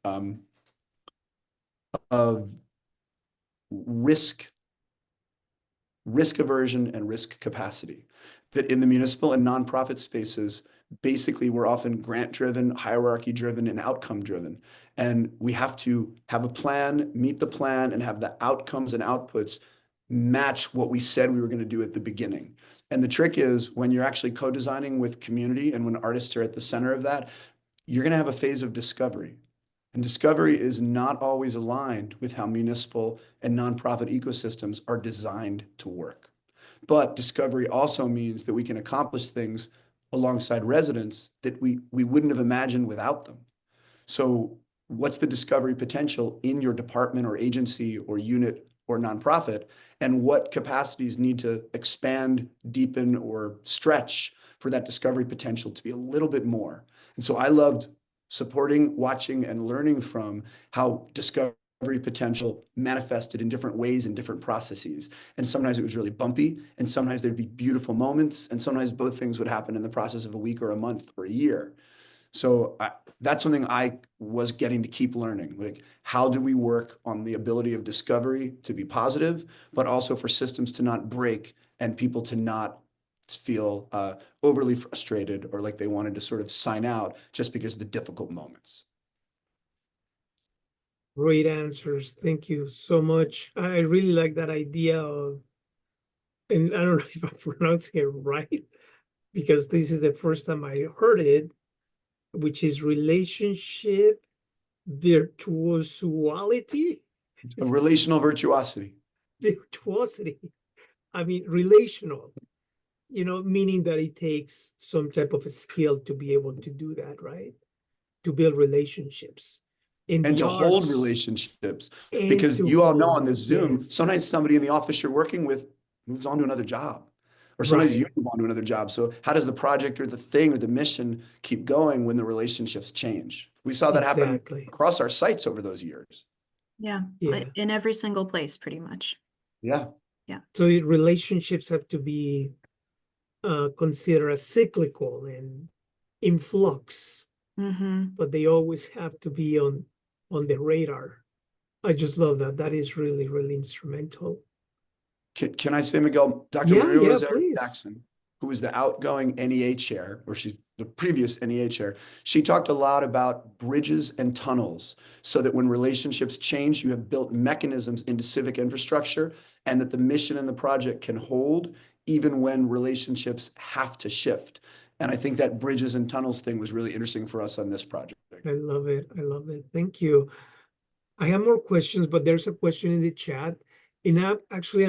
risk aversion and risk capacity. That in the municipal and nonprofit spaces, basically we're often grant-driven, hierarchy-driven, and outcome-driven. And we have to have a plan, meet the plan, and have the outcomes and outputs match what we said we were going to do at the beginning. And the trick is, when you're actually co-designing with community and when artists are at the center of that, you're going to have a phase of discovery. And discovery is not always aligned with how municipal and nonprofit ecosystems are designed to work. But discovery also means that we can accomplish things alongside residents that we wouldn't have imagined without them. So what's the discovery potential in your department or agency or unit or nonprofit, and what capacities need to expand, deepen, or stretch for that discovery potential to be a little bit more? And so I loved supporting, watching, and learning from how discovery potential manifested in different ways in different processes. And sometimes it was really bumpy, and sometimes there'd be beautiful moments, and sometimes both things would happen in the process of a week or a month or a year. So that's something I was getting to keep learning. Like, how do we work on the ability of discovery to be positive, but also for systems to not break and people to not feel overly frustrated or like they wanted to sort of sign out just because of the difficult moments. Great answers. Thank you so much. I really like that idea of, and I don't know if I'm pronouncing it right, because this is the first time I heard it, which is relationship virtuosity. A relational virtuosity. Virtuosity. I mean, relational, meaning that it takes some type of a skill to be able to do that, right? To build relationships. And to hold relationships, because you all know on this Zoom, yes. Sometimes somebody in the office you're working with moves on to another job, or sometimes you move on to another job. So how does the project or the thing or the mission keep going when the relationships change? We saw that happen across our sites over those years. Yeah, in every single place, pretty much. Yeah. So relationships have to be considered as cyclical and in flux, but they always have to be on the radar. I just love that. That is really, really instrumental. Can I say, Miguel, Dr. Maria Jackson, who was the outgoing NEA chair, or she's the previous NEA chair, she talked a lot about bridges and tunnels, so that when relationships change, you have built mechanisms into civic infrastructure, and that the mission and the project can hold even when relationships have to shift. And I think that bridges and tunnels thing was really interesting for us on this project. I love it. I love it. Thank you. I have more questions, but there's a question in the chat. And I'm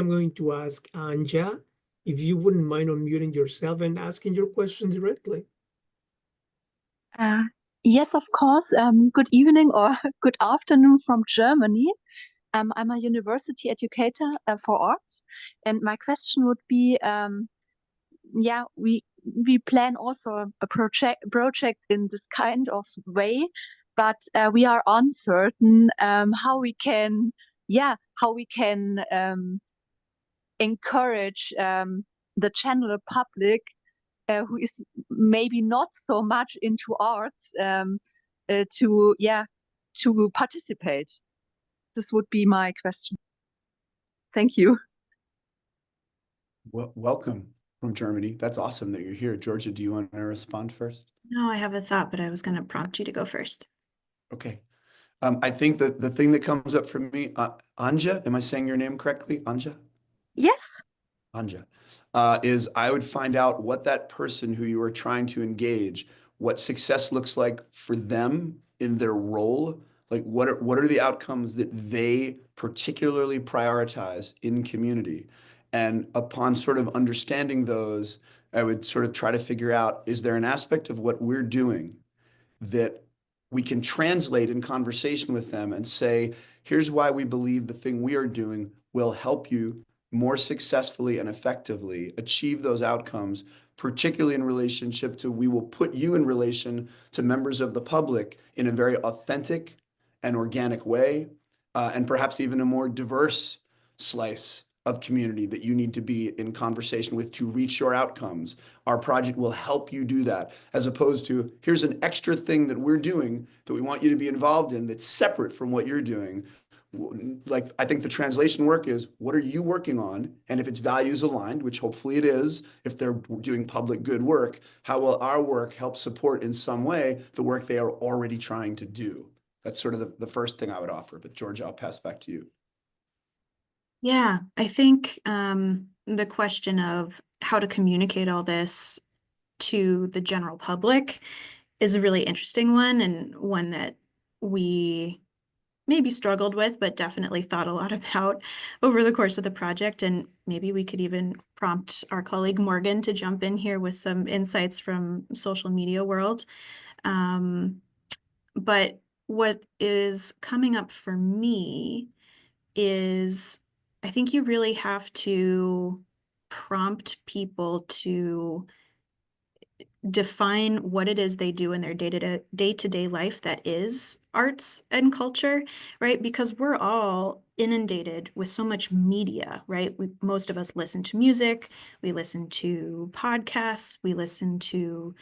going to ask Anja if you wouldn't mind unmuting yourself and asking your question directly. Uh, yes, of course. Good evening or good afternoon from Germany. I'm a university educator for arts, and my question would be, yeah, we plan also a project in this kind of way, but we are uncertain how we can, encourage the general public who is maybe not so much into arts to participate. This would be my question. Thank you. Well, welcome from Germany. That's awesome that you're here. Georgia, do you want to respond first? No, I have a thought, but I was going to prompt you to go first. Okay. I think that the thing that comes up for me, Anja, am I saying your name correctly? Anja? Yes. Anja, is I would find out what that person who you are trying to engage, what success looks like for them in their role. Like what are the outcomes that they particularly prioritize in community? And upon sort of understanding those, I would sort of try to figure out, is there an aspect of what we're doing that we can translate in conversation with them and say, here's why we believe the thing we are doing will help you more successfully and effectively achieve those outcomes, particularly in relationship to, we will put you in relation to members of the public in a very authentic and organic way, and perhaps even a more diverse slice of community that you need to be in conversation with to reach your outcomes. Our project will help you do that, as opposed to, here's an extra thing that we're doing that we want you to be involved in that's separate from what you're doing. Like, I think the translation work is, what are you working on? And if it's values aligned, which hopefully it is, if they're doing public good work, how will our work help support in some way the work they are already trying to do? That's sort of the first thing I would offer. But Georgia, I'll pass back to you. Yeah, I think the question of how to communicate all this to the general public is a really interesting one, and one that we maybe struggled with, but definitely thought a lot about over the course of the project. And maybe we could even prompt our colleague Morgan to jump in here with some insights from social media world. But what is coming up for me is, I think you really have to prompt people to define what it is they do in their day-to-day life that is arts and culture, right? Because we're all inundated with so much media, right? Most of us listen to music, we listen to podcasts, we listen to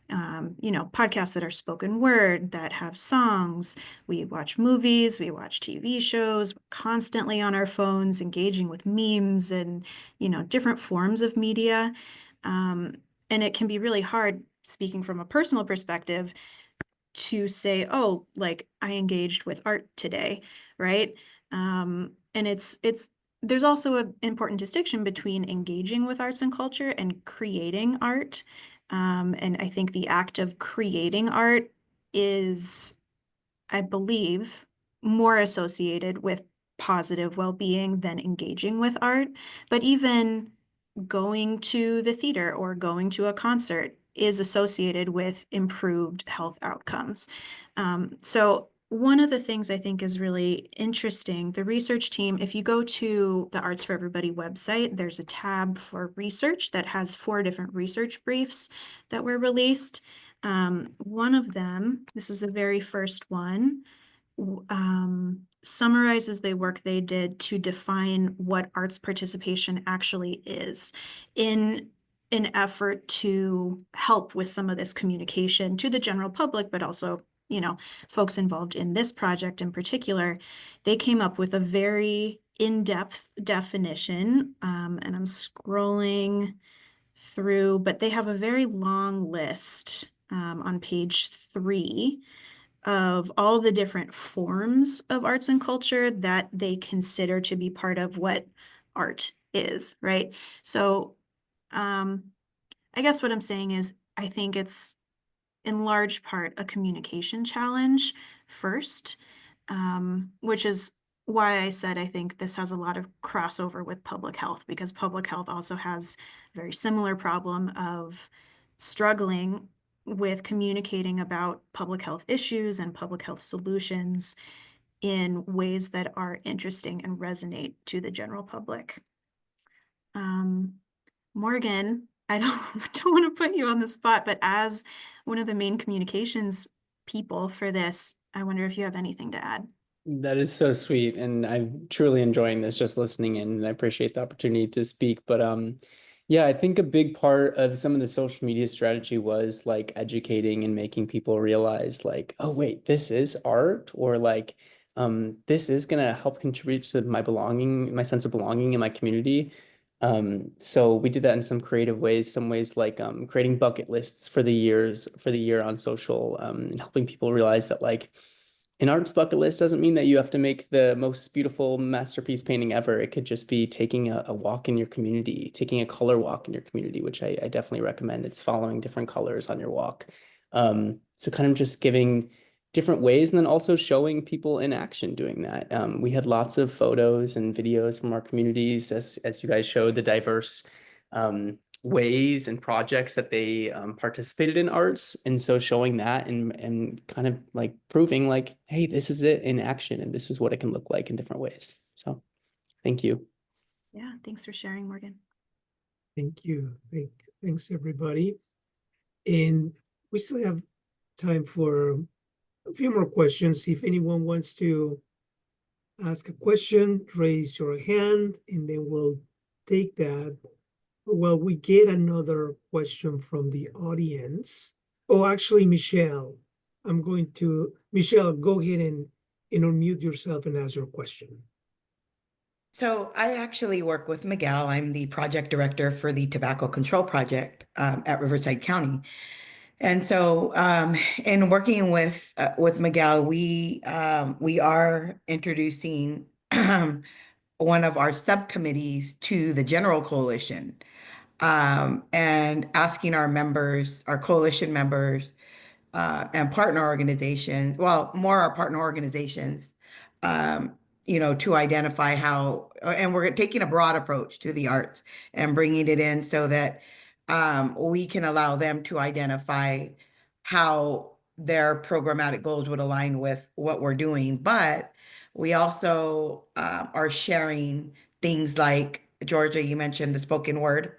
podcasts that are spoken word, that have songs. We watch movies, we watch TV shows, constantly on our phones, engaging with memes and, different forms of media. And it can be really hard, speaking from a personal perspective, to say, oh, like, I engaged with art today, right? And there's also an important distinction between engaging with arts and culture and creating art. And I think the act of creating art is, I believe, more associated with positive well-being than engaging with art. But even going to the theater or going to a concert is associated with improved health outcomes. So one of the things I think is really interesting, the research team, if you go to the Arts for Everybody website, there's a tab for research that has 4 different research briefs that were released. One of them, this is the very first one, summarizes the work they did to define what arts participation actually is, in an effort to help with some of this communication to the general public, but also, folks involved in this project in particular. They came up with a very in-depth definition, and I'm scrolling through, but they have a very long list on page 3 of all the different forms of arts and culture that they consider to be part of what art is, right? So I guess what I'm saying is, I think it's in large part a communication challenge first, which is why I said I think this has a lot of crossover with public health, because public health also has a very similar problem of struggling with communicating about public health issues and public health solutions in ways that are interesting and resonate to the general public. Morgan, I don't want to put you on the spot, but as one of the main communications people for this, I wonder if you have anything to add. That is so sweet, and I'm truly enjoying this just listening in, and I appreciate the opportunity to speak. But yeah, I think a big part of some of the social media strategy was like educating and making people realize like, oh wait, this is art, or like this is gonna help contribute to my belonging, my sense of belonging in my community. So we did that in some creative ways, some ways like creating bucket lists for the year on social, and helping people realize that like an art's bucket list doesn't mean that you have to make the most beautiful masterpiece painting ever. It could just be taking a walk in your community, taking a color walk in your community, which I definitely recommend. It's following different colors on your walk. So kind of just giving different ways, and then also showing people in action doing that. We had lots of photos and videos from our communities, as you guys showed, the diverse ways and projects that they participated in arts. And so showing that and kind of like proving like, hey, this is it in action, and this is what it can look like in different ways. So thank you. Yeah, thanks for sharing, Morgan. Thank you. Thanks, everybody. And we still have time for a few more questions. If anyone wants to ask a question, raise your hand, and then we'll take that. Well, we get another question from the audience. Oh, actually, Michelle, Michelle, go ahead and unmute yourself and ask your question. So I actually work with Miguel. I'm the project director for the Tobacco Control Project at Riverside County. And so in working with Miguel, we are introducing one of our subcommittees to the General Coalition, and asking our members, our coalition members, and partner organizations, well, more our partner organizations, to identify how, and we're taking a broad approach to the arts and bringing it in so that we can allow them to identify how their programmatic goals would align with what we're doing. But we also are sharing things like, Georgia, you mentioned the spoken word.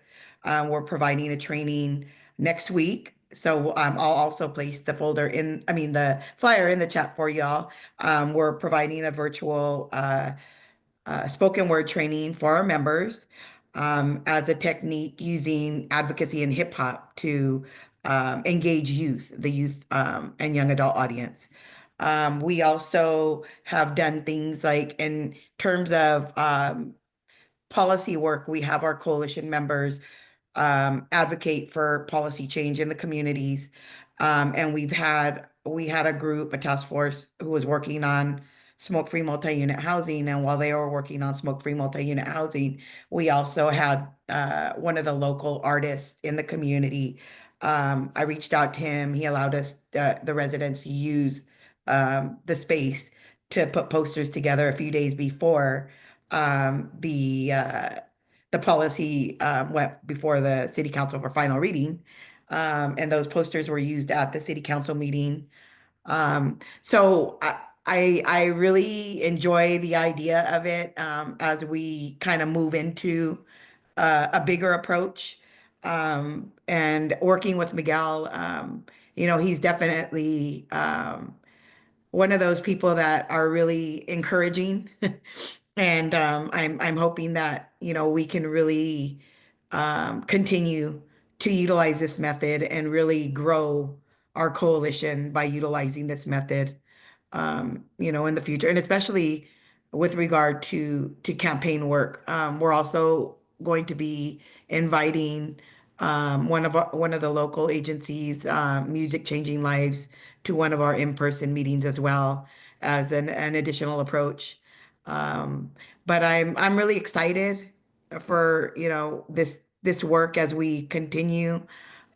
We're providing a training next week. So I'll also place the the flyer in the chat for y'all. We're providing a virtual spoken word training for our members as a technique using advocacy and hip hop to engage the youth and young adult audience. We also have done things like in terms of policy work, we have our coalition members advocate for policy change in the communities. And we had a group, a task force, who was working on smoke-free multi-unit housing. And while they were working on smoke-free multi-unit housing, we also had one of the local artists in the community. I reached out to him. He allowed us, the residents, to use the space to put posters together a few days before the policy went before the city council for final reading. And those posters were used at the city council meeting. So I really enjoy the idea of it as we kind of move into a bigger approach. And working with Miguel, he's definitely one of those people that are really encouraging. And I'm hoping that, we can really continue to utilize this method and really grow our coalition by utilizing this method, in the future. And especially with regard to campaign work. We're also going to be inviting one of the local agencies, Music Changing Lives, to one of our in-person meetings as well as an additional approach. But I'm really excited for this work as we continue.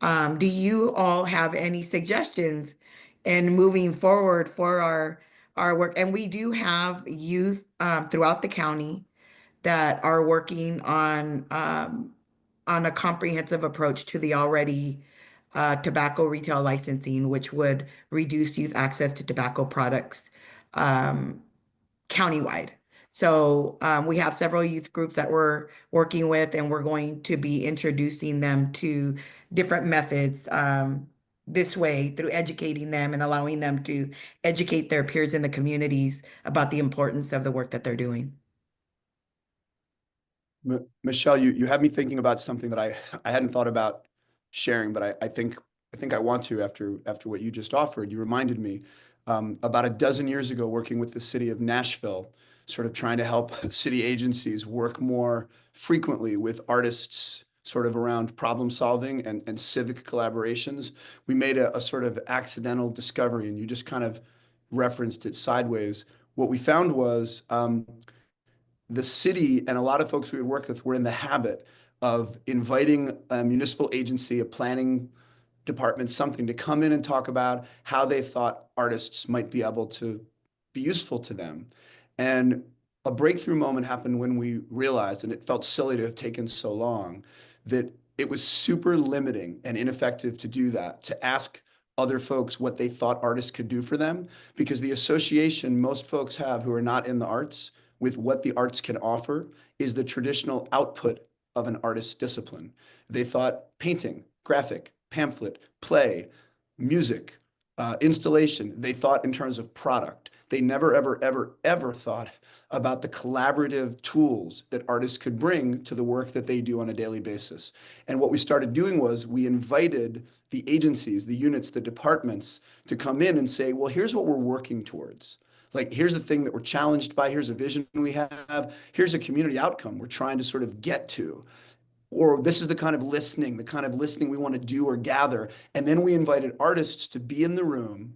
Do you all have any suggestions in moving forward for our work. And we do have youth throughout the county that are working on a comprehensive approach to the already tobacco retail licensing, which would reduce youth access to tobacco products countywide. So we have several youth groups that we're working with, and we're going to be introducing them to different methods this way through educating them and allowing them to educate their peers in the communities about the importance of the work that they're doing. Michelle, you had me thinking about something that I hadn't thought about sharing, but I think I want to after what you just offered. You reminded me about a dozen years ago, working with the city of Nashville, sort of trying to help city agencies work more frequently with artists, sort of around problem solving and civic collaborations. We made a sort of accidental discovery, and you just kind of referenced it sideways. What we found was the city and a lot of folks we would work with were in the habit of inviting a municipal agency, a planning department, something to come in and talk about how they thought artists might be able to be useful to them. And a breakthrough moment happened when we realized, and it felt silly to have taken so long, that it was super limiting and ineffective to do that, to ask other folks what they thought artists could do for them, because the association most folks have who are not in the arts with what the arts can offer is the traditional output of an artist's discipline. They thought painting, graphic, pamphlet, play, music, installation. They thought in terms of product. They never, ever, ever, ever thought about the collaborative tools that artists could bring to the work that they do on a daily basis. And what we started doing was we invited the agencies, the units, the departments to come in and say, well, here's what we're working towards. Like, here's the thing that we're challenged by. Here's a vision we have. Here's a community outcome we're trying to sort of get to. Or this is the kind of listening we want to do or gather. And then we invited artists to be in the room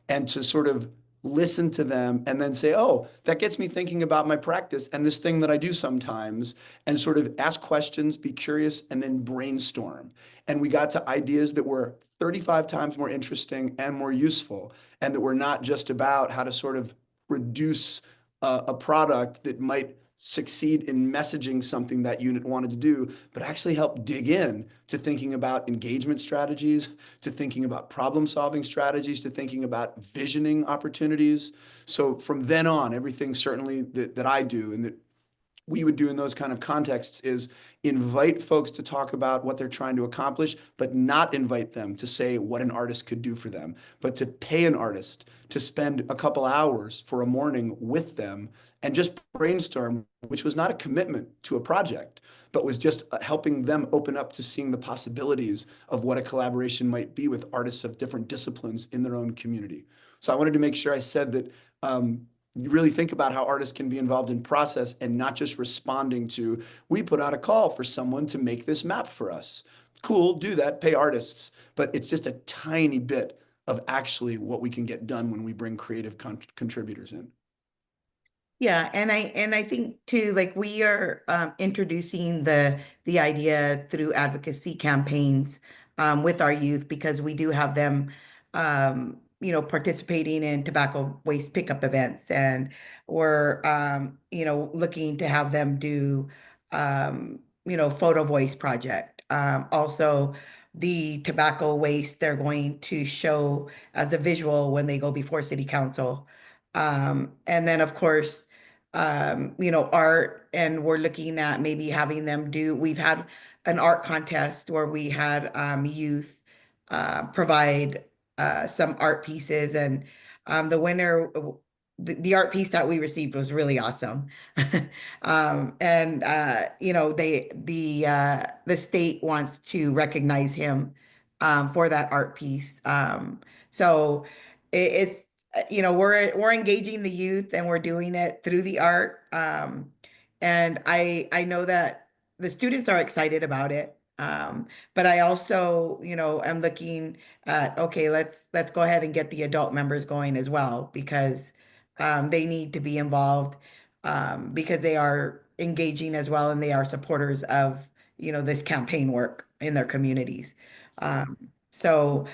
and to sort of listen to them and then say, oh, that gets me thinking about my practice and this thing that I do sometimes, and sort of ask questions, be curious, and then brainstorm. And we got to ideas that were 35 times more interesting and more useful, and that were not just about how to sort of produce a product that might succeed in messaging something that unit wanted to do, but actually help dig in to thinking about engagement strategies, to thinking about problem solving strategies, to thinking about visioning opportunities. So from then on, everything certainly that I do and that we would do in those kind of contexts is invite folks to talk about what they're trying to accomplish, but not invite them to say what an artist could do for them, but to pay an artist to spend a couple hours for a morning with them and just brainstorm, which was not a commitment to a project, but was just helping them open up to seeing the possibilities of what a collaboration might be with artists of different disciplines in their own community. So I wanted to make sure I said that you really think about how artists can be involved in process and not just responding to, we put out a call for someone to make this map for us. Cool, do that, pay artists. But it's just a tiny bit of actually what we can get done when we bring creative contributors in. Yeah, and I think too, like we are introducing the idea through advocacy campaigns with our youth, because we do have them participating in tobacco waste pickup events, and we're looking to have them do photo voice project. Also the tobacco waste they're going to show as a visual when they go before city council. And then of course, art, and we're looking at maybe having them we've had an art contest where we had youth provide some art pieces, and the winner, the art piece that we received was really awesome. And the state wants to recognize him for that art piece. So it's we're engaging the youth, and we're doing it through the art. And I know that the students are excited about it. But I also, am looking at, okay, let's go ahead and get the adult members going as well, because they need to be involved, because they are engaging as well, and they are supporters of, this campaign work in their communities. So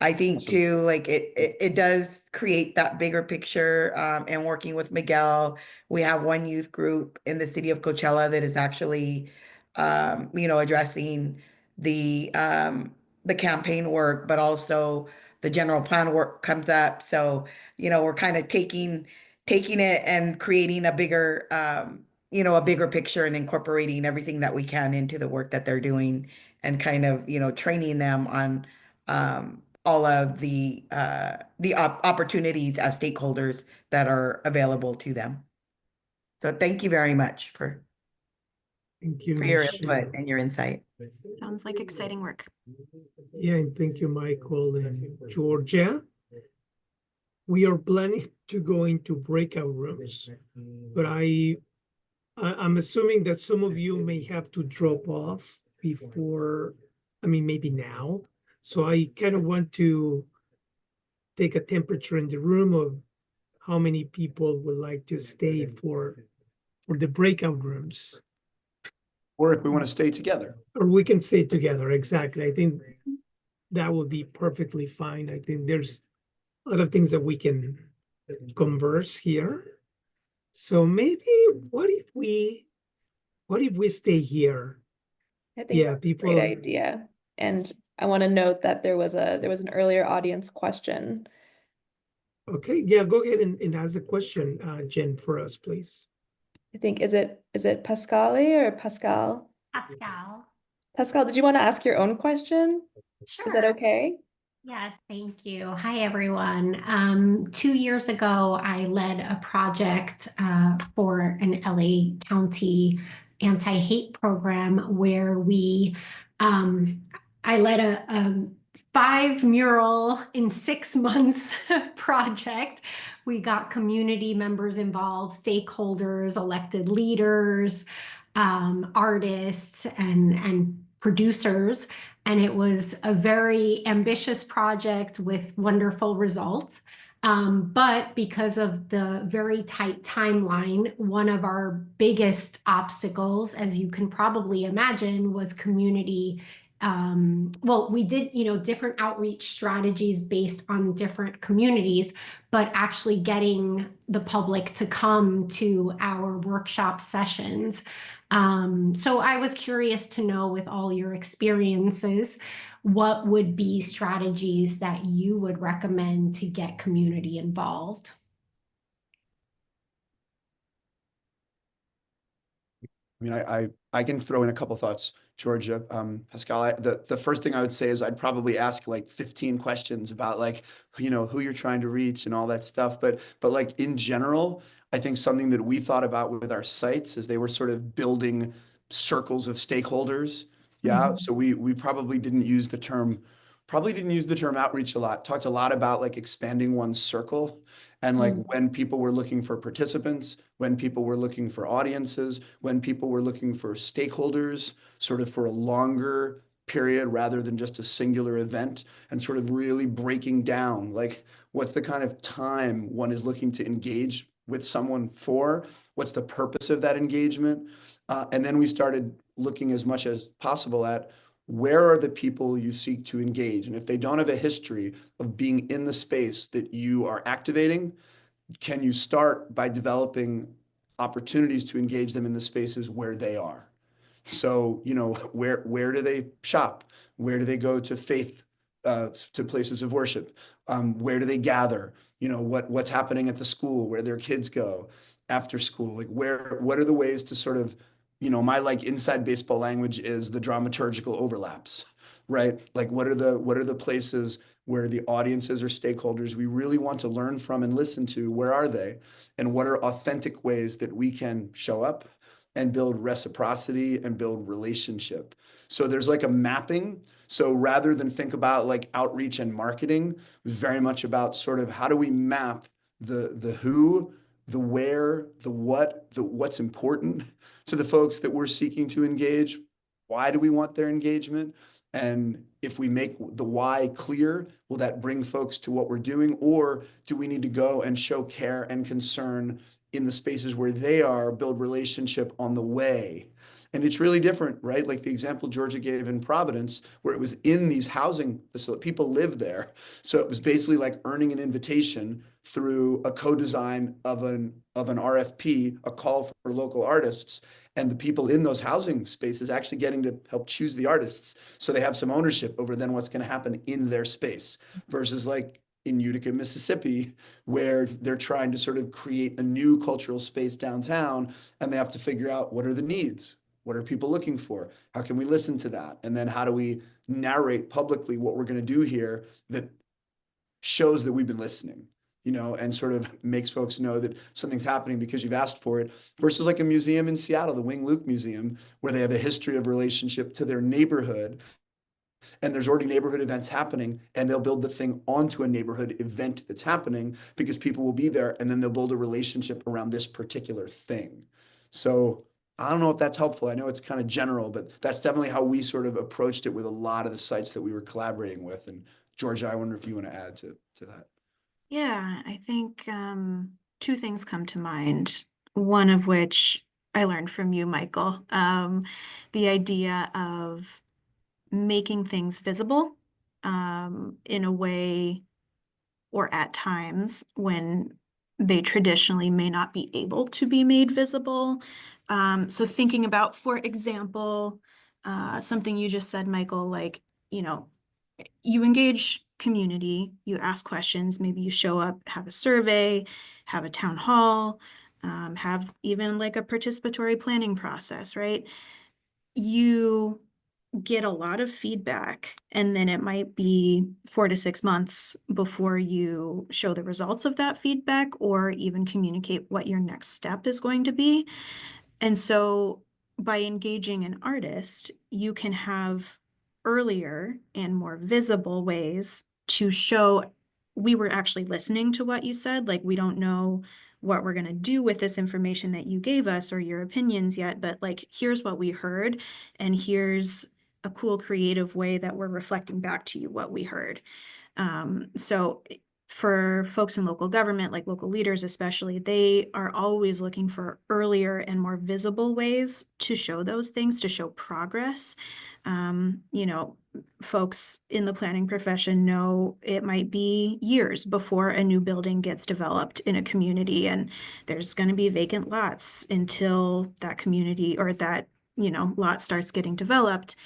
I think Awesome. too, like it does create that bigger picture. And working with Miguel, we have one youth group in the city of Coachella that is actually, addressing the campaign work, but also the general plan work comes up. So, we're kind of taking it and creating a bigger, a bigger picture and incorporating everything that we can into the work that they're doing and kind of, training them on all of the opportunities as stakeholders that are available to them. So thank you very much for Thank you, your Ms. input Shu. and your insight. Sounds like exciting work. Yeah, and thank you, Michael and Georgia. We are planning to go into breakout rooms, but I'm assuming that some of you may have to drop off before, maybe now. So I kind of want to take a temperature in the room of how many people would like to stay for the breakout rooms. Or if we want to stay together. Or we can stay together, exactly. I think that would be perfectly fine. I think there's a lot of things that we can converse here. So maybe what if we stay here? I think Yeah, that's a people. great idea. And I want to note that there was an earlier audience question. Okay, yeah, go ahead and ask the question, Jen, for us, please. I think is it Pascale or Pascal? Pascal. Pascal, did you want to ask your own question? Sure. Is that okay? Yes, thank you. Hi, everyone. 2 years ago, I led a project for an LA County anti-hate program where I led a 5 mural in 6 months project. We got community members involved, stakeholders, elected leaders, artists, and producers. And it was a very ambitious project with wonderful results. But because of the very tight timeline, one of our biggest obstacles, as you can probably imagine, was community. Well, we did, different outreach strategies based on different communities, but actually getting the public to come to our workshop sessions. So I was curious to know, with all your experiences, what would be strategies that you would recommend to get community involved? I mean, I can throw in a couple thoughts, Georgia. Pascal, the first thing I would say is I'd probably ask like 15 questions about like, who you're trying to reach and all that stuff. But like in general, I think something that we thought about with our sites is they were sort of building circles of stakeholders. Yeah. So we probably didn't use the term outreach a lot. Talked a lot about like expanding one's circle and like when people were looking for participants, when people were looking for audiences, when people were looking for stakeholders, sort of for a longer period rather than just a singular event, and sort of really breaking down like what's the kind of time one is looking to engage with someone for, what's the purpose of that engagement. And then we started looking as much as possible at where are the people you seek to engage? And if they don't have a history of being in the space that you are activating, can you start by developing opportunities to engage them in the spaces where they are? So, where do they shop? Where do they go to to places of worship? Where do they gather? What's happening at the school where their kids go after school? Like what are the ways to sort of, my like inside baseball language is the dramaturgical overlaps, right? Like what are the places where the audiences or stakeholders we really want to learn from and listen to, where are they? And what are authentic ways that we can show up and build reciprocity and build relationship? So there's like a mapping. So rather than think about like outreach and marketing, very much about sort of how do we map the who, the where, the what, the what's important to the folks that we're seeking to engage. Why do we want their engagement? And if we make the why clear, will that bring folks to what we're doing? Or do we need to go and show care and concern in the spaces where they are, build relationship on the way? And it's really different, right? Like the example Georgia gave in Providence, where it was in these housing facilities, people live there. So it was basically like earning an invitation through a co-design of an RFP, a call for local artists, and the people in those housing spaces actually getting to help choose the artists. So they have some ownership over then what's going to happen in their space versus like in Utica, Mississippi, where they're trying to sort of create a new cultural space downtown, and they have to figure out what are the needs, what are people looking for, how can we listen to that, and then how do we narrate publicly what we're going to do here that shows that we've been listening, you know, and sort of makes folks know that something's happening because you've asked for it, versus like a museum in Seattle, the Wing Luke Museum, where they have a history of relationship to their neighborhood, and there's already neighborhood events happening, and they'll build the thing onto a neighborhood event that's happening because people will be there, and then they'll build a relationship around this particular thing. So I don't know if that's helpful. I know it's kind of general, but that's definitely how we sort of approached it with a lot of the sites that we were collaborating with. And Georgia, I wonder if you want to add to that. Yeah, I think two things come to mind. One of which I learned from you, Michael. The idea of making things visible in a way or at times when they traditionally may not be able to be made visible. So thinking about, for example, something you just said, Michael, like, you know, you engage community, you ask questions, maybe you show up, have a survey, have a town hall, have even like a participatory planning process, right? You get a lot of feedback, and then it might be 4 to 6 months before you show the results of that feedback or even communicate what your next step is going to be. And so by engaging an artist, you can have earlier and more visible ways to show we were actually listening to what you said. Like, we don't know what we're going to do with this information that you gave us or your opinions yet, but like, here's what we heard, and here's a cool creative way that we're reflecting back to you what we heard. So for folks in local government, like local leaders especially, they are always looking for earlier and more visible ways to show those things, to show progress. You know, folks in the planning profession know it might be years before a new building gets developed in a community, and there's going to be vacant lots until that community or that, you know, lot starts getting developed.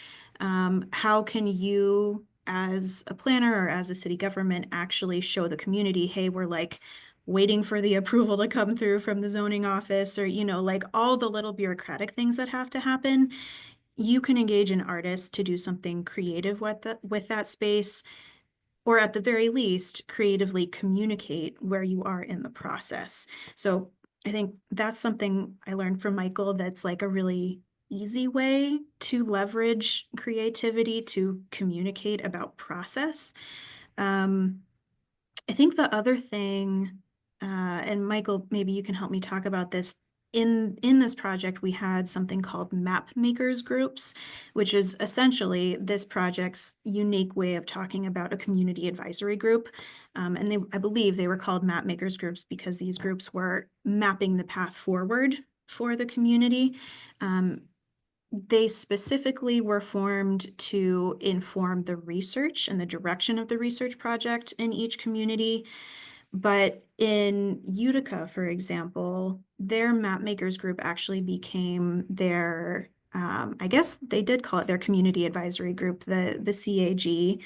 How can you, as a planner or as a city government, actually show the community, hey, we're like waiting for the approval to come through from the zoning office, or, you know, like all the little bureaucratic things that have to happen? You can engage an artist to do something creative with that space, or at the very least, creatively communicate where you are in the process. So I think that's something I learned from Michael that's like a really easy way to leverage creativity to communicate about process. I think the other thing, and Michael, maybe you can help me talk about this. In this project, we had something called map makers groups, which is essentially this project's unique way of talking about a community advisory group. And I believe they were called map makers groups because these groups were mapping the path forward for the community. They specifically were formed to inform the research and the direction of the research project in each community. But in Utica, for example, their map makers group actually became their, I guess they did call it their community advisory group, the CAG.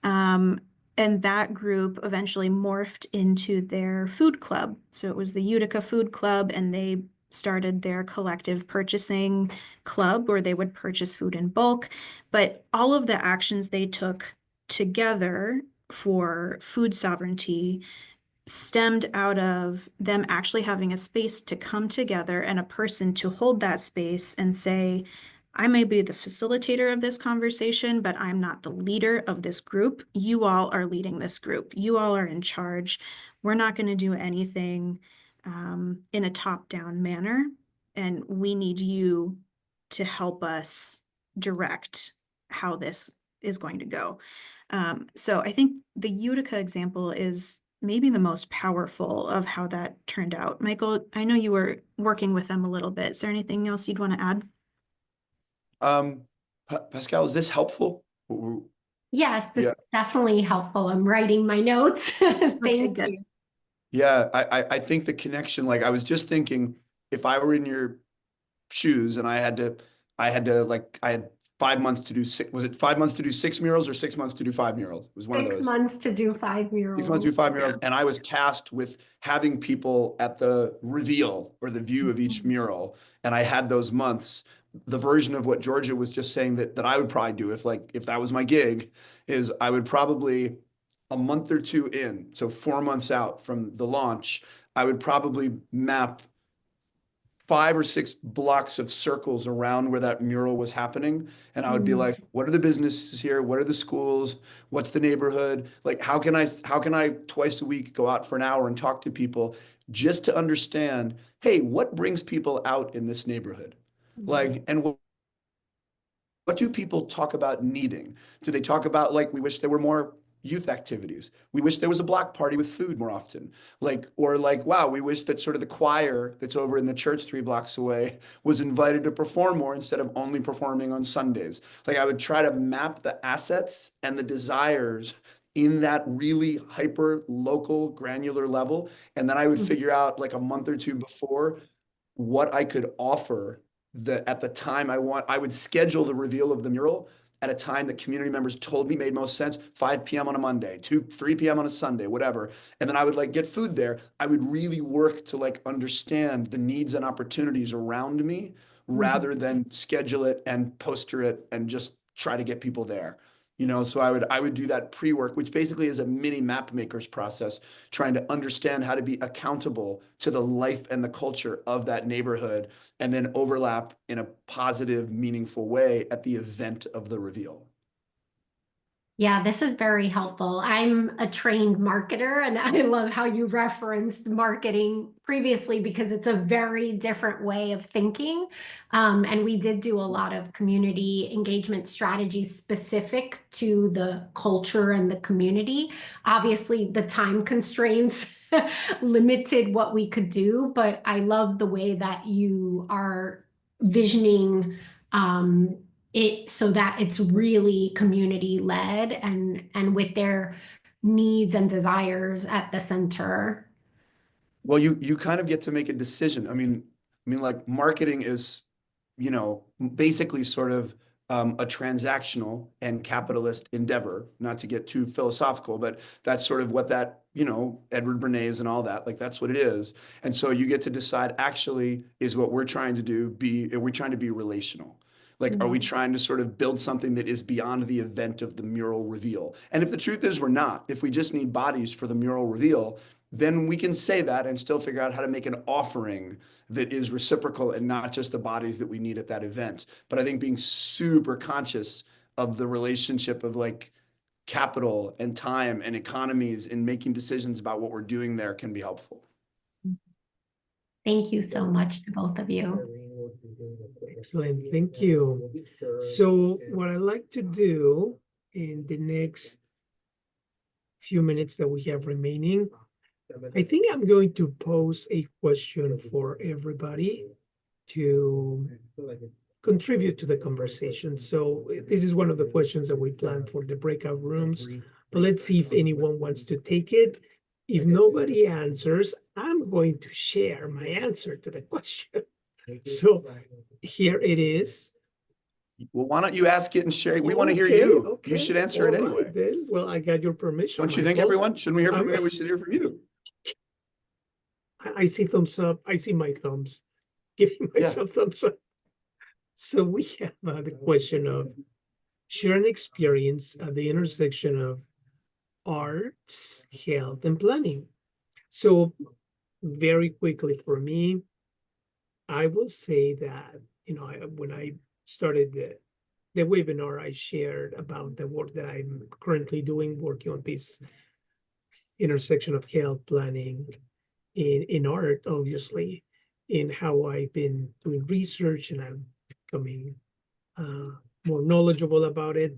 And that group eventually morphed into their food club. So it was the Utica Food Club, and they started their collective purchasing club where they would purchase food in bulk. But all of the actions they took together for food sovereignty stemmed out of them actually having a space to come together and a person to hold that space and say, I may be the facilitator of this conversation, but I'm not the leader of this group. You all are leading this group. You all are in charge. We're not going to do anything in a top-down manner, and we need you to help us direct how this is going to go. So I think the Utica example is maybe the most powerful of how that turned out. Michael, I know you were working with them a little bit. Is there anything else you'd want to add? Pascal, is this helpful? Yes, this Yeah. is definitely helpful. I'm writing my notes. Thank good. you. Yeah, I think the connection, like I was just thinking, if I were in your shoes and I had I had 5 months to do was it 5 months to do 6 murals or 6 months to do 5 murals? It was one of 6 those. months to do 5 6 months to do murals. 5 murals, and I was tasked with having people at the reveal or the view of each mural, and I had those months. The version of what Georgia was just saying that I would probably do if that was my gig is I would probably a month or two in, so 4 months out from the launch, I would probably map 5 or 6 blocks of circles around where that mural was happening. And I would be like, what are the businesses here? What are the schools? What's the neighborhood? Like, how can I twice a week go out for an hour and talk to people just to understand, hey, what brings people out in this neighborhood? Like, and what do people talk about needing? Do they talk about, like, we wish there were more youth activities? We wish there was a block party with food more often. Like, or like, wow, we wish that sort of the choir that's over in the church 3 blocks away was invited to perform more instead of only performing on Sundays. Like, I would try to map the assets and the desires in that really hyper local granular level. And then I would figure out, like, a month or two before what I could offer that at the time I would schedule the reveal of the mural at a time that community members told me made most sense, 5 p.m. on a Monday, 3 p.m. on a Sunday, whatever. And then I would like get food there. I would really work to like understand the needs and opportunities around me rather than schedule it and poster it and just try to get people there. So I would do that pre-work, which basically is a mini map maker's process, trying to understand how to be accountable to the life and the culture of that neighborhood, and then overlap in a positive, meaningful way at the event of the reveal. Yeah, this is very helpful. I'm a trained marketer, and I love how you referenced marketing previously because it's a very different way of thinking. And we did do a lot of community engagement strategies specific to the culture and the community. Obviously, the time constraints limited what we could do, but I love the way that you are visioning it so that it's really community led and with their needs and desires at the center. Well, you kind of get to make a decision. I mean, like marketing is, basically sort of a transactional and capitalist endeavor, not to get too philosophical, but that's sort of what that, Edward Bernays and all that, like that's what it is. And so you get to decide, actually, is what we're trying to do are we trying to be relational? Like, are we trying to sort of build something that is beyond the event of the mural reveal? And if the truth is we're not, if we just need bodies for the mural reveal, then we can say that and still figure out how to make an offering that is reciprocal and not just the bodies that we need at that event. But I think being super conscious of the relationship of like capital and time and economies in making decisions about what we're doing there can be helpful. Thank you so much to both of you. Excellent, thank you. So what I like to do in the next few minutes that we have remaining, I think I'm going to pose a question for everybody to contribute to the conversation. So this is one of the questions that we planned for the breakout rooms, but let's see if anyone wants to take it. If nobody answers, I'm going to share my answer to the question. So here it is. Well, why don't you ask it and share it? We want to hear Okay, you. okay. You should answer it All right, anyway. then. Well, I got your permission. Don't you think, Michael. everyone? Shouldn't we hear from you? We should hear from you. I see thumbs up. I see my thumbs. Giving myself thumbs up. So we have the question of share an experience at the intersection of arts, health, and planning. So very quickly for me, I will say that, when I started the webinar, I shared about the work that I'm currently doing, working on this intersection of health planning in art, obviously, in how I've been doing research and I'm becoming more knowledgeable about it.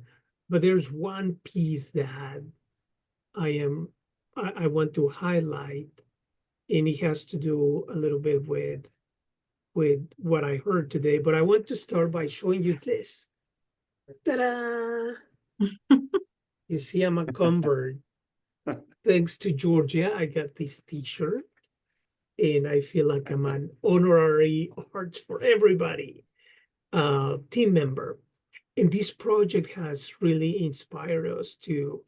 But there's one piece that I want to highlight, and it has to do a little bit with with what I heard today, but I want to start by showing you this. Ta-da! You see, I'm a convert. Thanks to Georgia, I got this t-shirt, and I feel like I'm an honorary Arts for Everybody team member. And this project has really inspired us to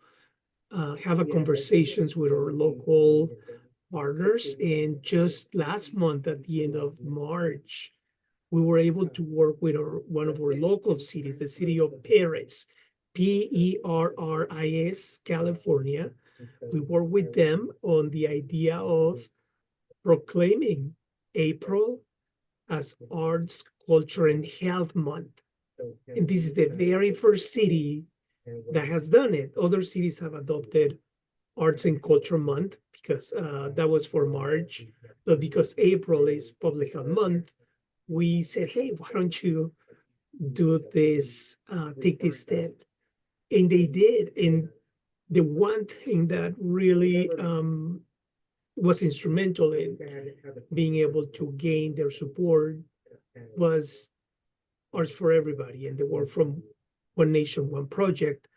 have a conversations with our local partners. And just last month, at the end of March, we were able to work with one of our local cities, the city of Paris, Perris, California. We worked with them on the idea of proclaiming April as Arts, Culture, and Health Month. And this is the very first city that has done it. Other cities have adopted Arts and Culture Month because that was for March. But because April is Public Health Month, we said, hey, why don't you do this, take this step? And they did. And the one thing that really was instrumental in being able to gain their support was Arts for Everybody and the work from One Nation, One Project,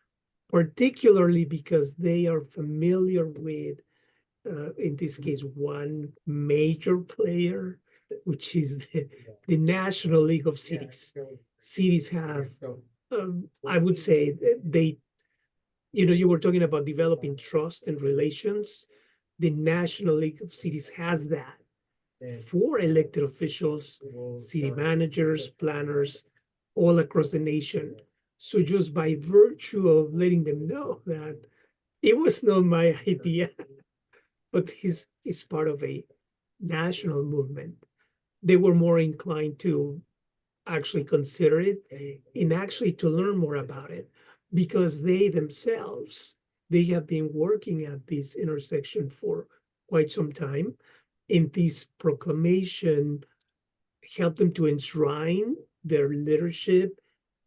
particularly because they are familiar with, in this case, one major player, which is the National League of Cities. Cities have, I would say, they, you were talking about developing trust and relations. The National League of Cities has that for elected officials, city managers, planners, all across the nation. So just by virtue of letting them know that it was not my idea, but this is part of a national movement, they were more inclined to actually consider it and actually to learn more about it, because they themselves, they have been working at this intersection for quite some time. And this proclamation helped them to enshrine their leadership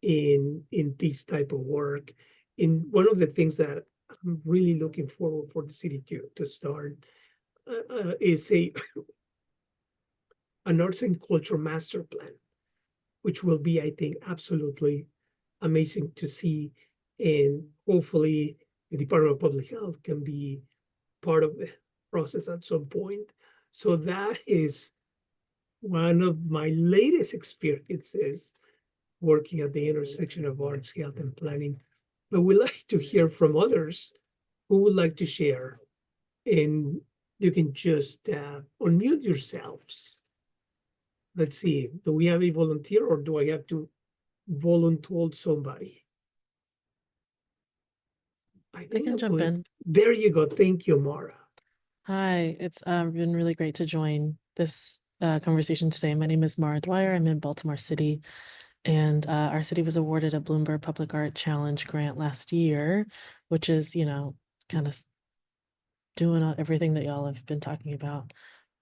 in this type of work. And one of the things that I'm really looking forward for the city to start is an arts and culture master plan, which will be, I think, absolutely amazing to see. And hopefully the Department of Public Health can be part of the process at some point. So that is one of my latest experiences working at the intersection of arts, health, and planning. But we'd like to hear from others who would like to share. And you can just unmute yourselves. Let's see, do we have a volunteer or do I have to volunteer somebody? I can jump in. There you go. Thank you, Mara. Hi, it's been really great to join this conversation today. My name is Mara Dwyer. I'm in Baltimore City, and our city was awarded a Bloomberg Public Art Challenge grant last year, which is, kind of doing everything that y'all have been talking about.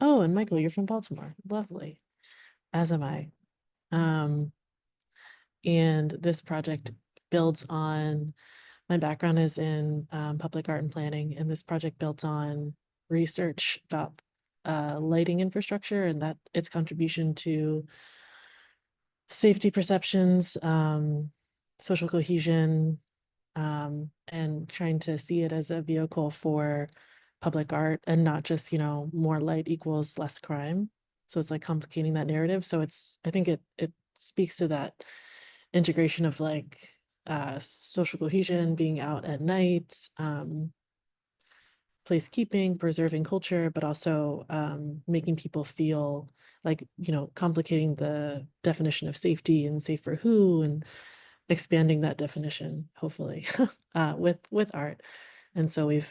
Oh, and Michael, you're from Baltimore. Lovely. As am I. And this project builds on, my background is in public art and planning, and this project built on research about lighting infrastructure and that its contribution to safety perceptions, social cohesion, and trying to see it as a vehicle for public art and not just, more light equals less crime. So it's like complicating that narrative. So I think it speaks to that integration of like social cohesion, being out at night, placekeeping, preserving culture, but also making people feel like, complicating the definition of safety and safe for who, and expanding that definition, hopefully, with art. And so we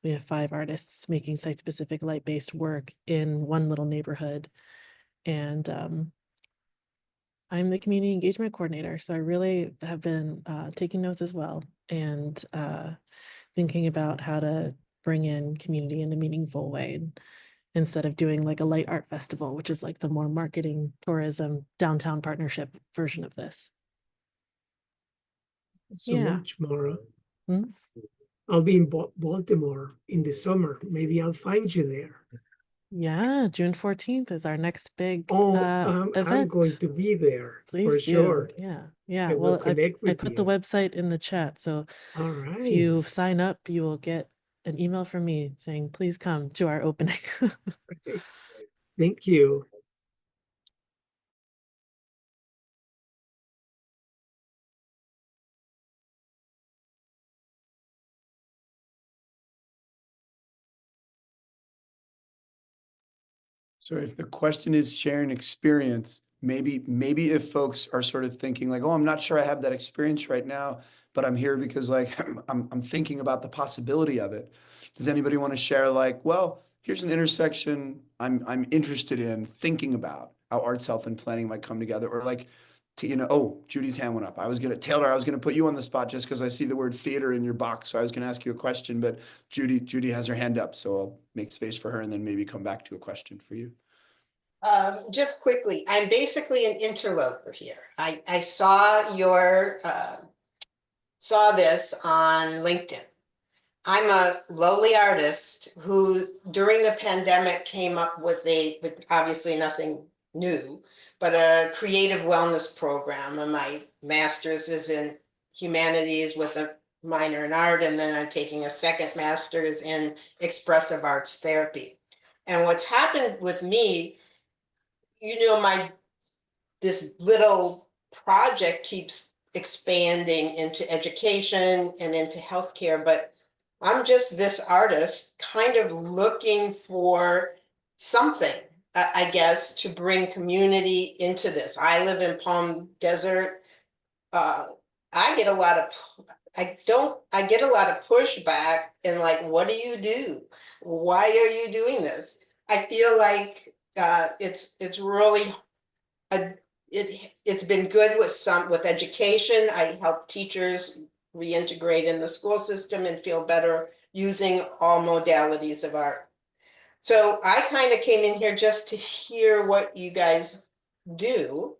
have 5 artists making site-specific light-based work in one little neighborhood. And I'm the community engagement coordinator, so I really have been taking notes as well, and thinking about how to bring in community in a meaningful way instead of doing like a light art festival, which is like the more marketing, tourism, downtown partnership version of this. So much, Mara. Hmm? I'll be in Baltimore in the summer. Maybe I'll find you there. Yeah, June 14th is our next big Oh, I'm going event. to be there for Please do. sure. Yeah. Yeah. I will Well, connect I with put the you. website in the chat. So All if you right. sign up, you will get an email from me saying, please come to our opening. Okay. Thank you. So if the question is sharing experience, maybe if folks are sort of thinking like, oh, I'm not sure I have that experience right now, but I'm here because like I'm thinking about the possibility of it. Does anybody want to share like, well, here's an intersection I'm interested in thinking about how arts, health, and planning might come together, or like oh, Judy's hand went up. Taylor, I was gonna put you on the spot just because I see the word theater in your box. So I was gonna ask you a question, but Judy has her hand up, so I'll make space for her and then maybe come back to a question for you. Just quickly, I'm basically an interloper here. I saw your saw this on LinkedIn. I'm a lowly artist who, during the pandemic, came up with obviously nothing new, but a creative wellness program. And my master's is in humanities with a minor in art, and then I'm taking a second master's in expressive arts therapy. And what's happened with me, this little project keeps expanding into education and into healthcare, but I'm just this artist kind of looking for something, I guess, to bring community into this. I live in Palm Desert. I get a lot of pushback and like, what do you do? Why are you doing this? I feel like it's really it's been good with education. I help teachers reintegrate in the school system and feel better using all modalities of art. So I kind of came in here just to hear what you guys do,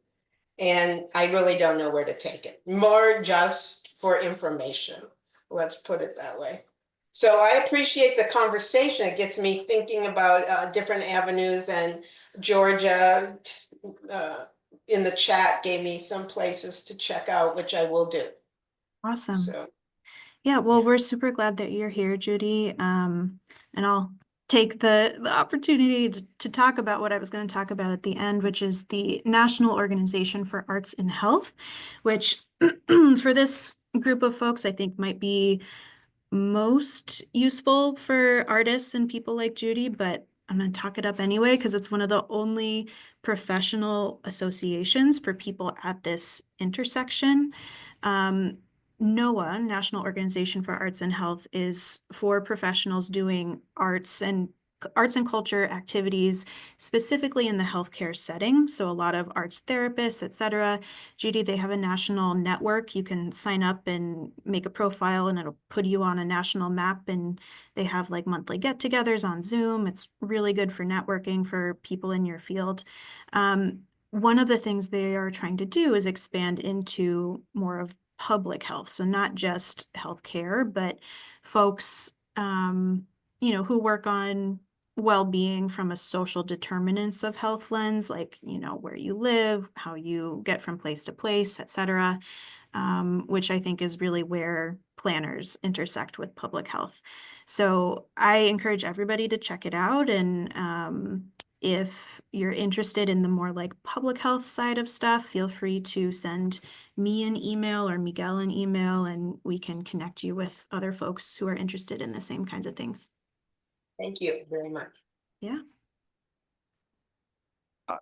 and I really don't know where to take it. More just for information. Let's put it that way. So I appreciate the conversation. It gets me thinking about different avenues, and Georgia in the chat gave me some places to check out, which I will do. Awesome. So Yeah, well, we're super glad that you're here, Judy. And I'll take the opportunity to talk about what I was going to talk about at the end, which is the National Organization for Arts and Health, which for this group of folks, I think might be most useful for artists and people like Judy, but I'm going to talk it up anyway because it's one of the only professional associations for people at this intersection. NOAA, National Organization for Arts and Health, is for professionals doing arts and culture activities, specifically in the healthcare setting. So a lot of arts therapists, etc. Judy, they have a national network. You can sign up and make a profile and it'll put you on a national map, and they have like monthly get-togethers on Zoom. It's really good for networking for people in your field. One of the things they are trying to do is expand into more of public health. So not just healthcare, but folks, who work on well-being from a social determinants of health lens, like, where you live, how you get from place to place, etc., which I think is really where planners intersect with public health. So I encourage everybody to check it out. And if you're interested in the more like public health side of stuff, feel free to send me an email or Miguel an email, and we can connect you with other folks who are interested in the same kinds of things. thank you very much. Yeah.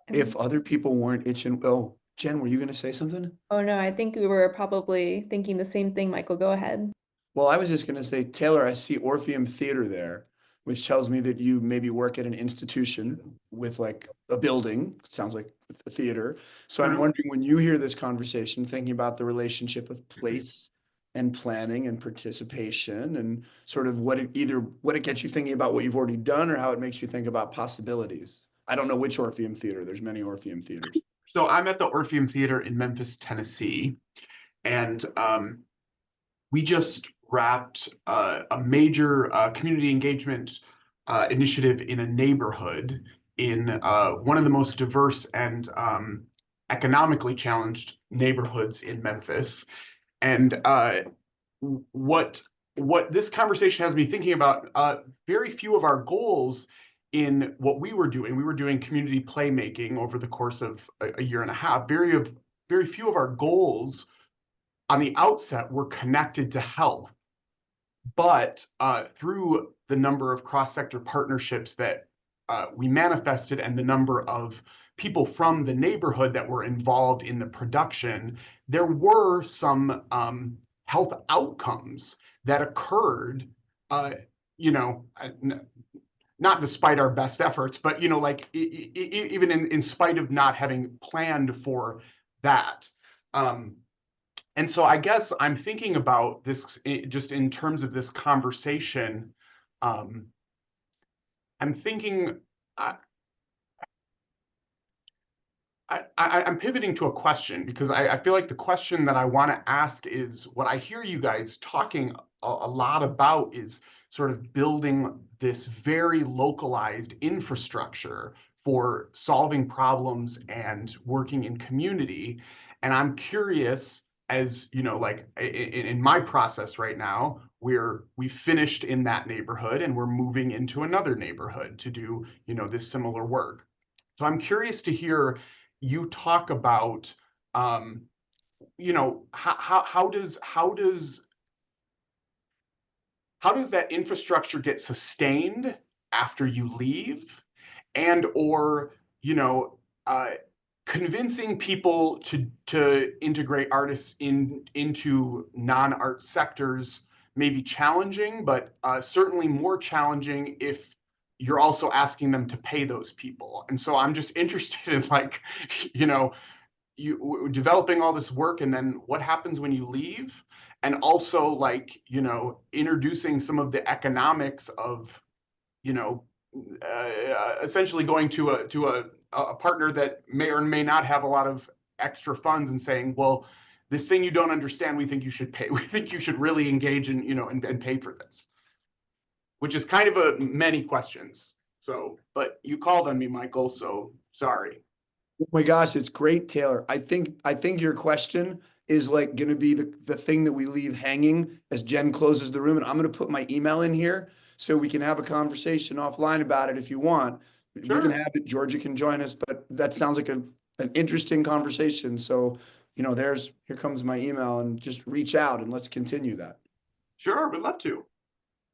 If other people weren't itching, oh, Jen, were you going to say something? Oh no, I think we were probably thinking the same thing. Michael, go ahead. Well, I was just going to say, Taylor, I see Orpheum Theater there, which tells me that you maybe work at an institution with like a building, sounds like a theater. So I'm wondering, when you hear this conversation, thinking about the relationship of place and planning and participation, and sort of what it gets you thinking about what you've already done, or how it makes you think about possibilities. I don't know which Orpheum Theater. There's many Orpheum Theaters. So I'm at the Orpheum Theater in Memphis, Tennessee, and we just wrapped a major community engagement initiative in a neighborhood in one of the most diverse and economically challenged neighborhoods in Memphis. And what this conversation has me thinking about, very few of our goals in what we were doing community playmaking over the course of a year and a half. Very few of our goals on the outset were connected to health, but through the number of cross-sector partnerships that we manifested and the number of people from the neighborhood that were involved in the production, there were some health outcomes that occurred, you know, not despite our best efforts, but, you know, like even in spite of not having planned for that. And so I guess I'm thinking about this just in terms of this conversation. I'm thinking, I'm pivoting to a question, because I feel like the question that I want to ask is, what I hear you guys talking a lot about is sort of building this very localized infrastructure for solving problems and working in community. And I'm curious, as you know, like in my process right now, we finished in that neighborhood and we're moving into another neighborhood to do, you know, this similar work. So I'm curious to hear you talk about, you know, how does that infrastructure get sustained after you leave, and or, you know, convincing people to integrate artists into non-art sectors may be challenging, but certainly more challenging if you're also asking them to pay those people. And so I'm just interested in, like, you know, you developing all this work, and then what happens when you leave, and also, like, you know, introducing some of the economics of, you know, essentially going to a partner that may or may not have a lot of extra funds and saying, well, this thing you don't understand, we think you should pay. We think you should really engage in, you know, and pay for this, which is kind of many questions. So, but you called on me, Michael, so sorry. Oh my gosh, it's great, Taylor. I think your question is like going to be the thing that we leave hanging as Jen closes the room. And I'm going to put my email in here so we can have a conversation offline about it if you want. Sure. We can have it. Georgia can join us, but that sounds like an interesting conversation. So, you know, here comes my email, and just reach out and let's continue that. Sure, would love to.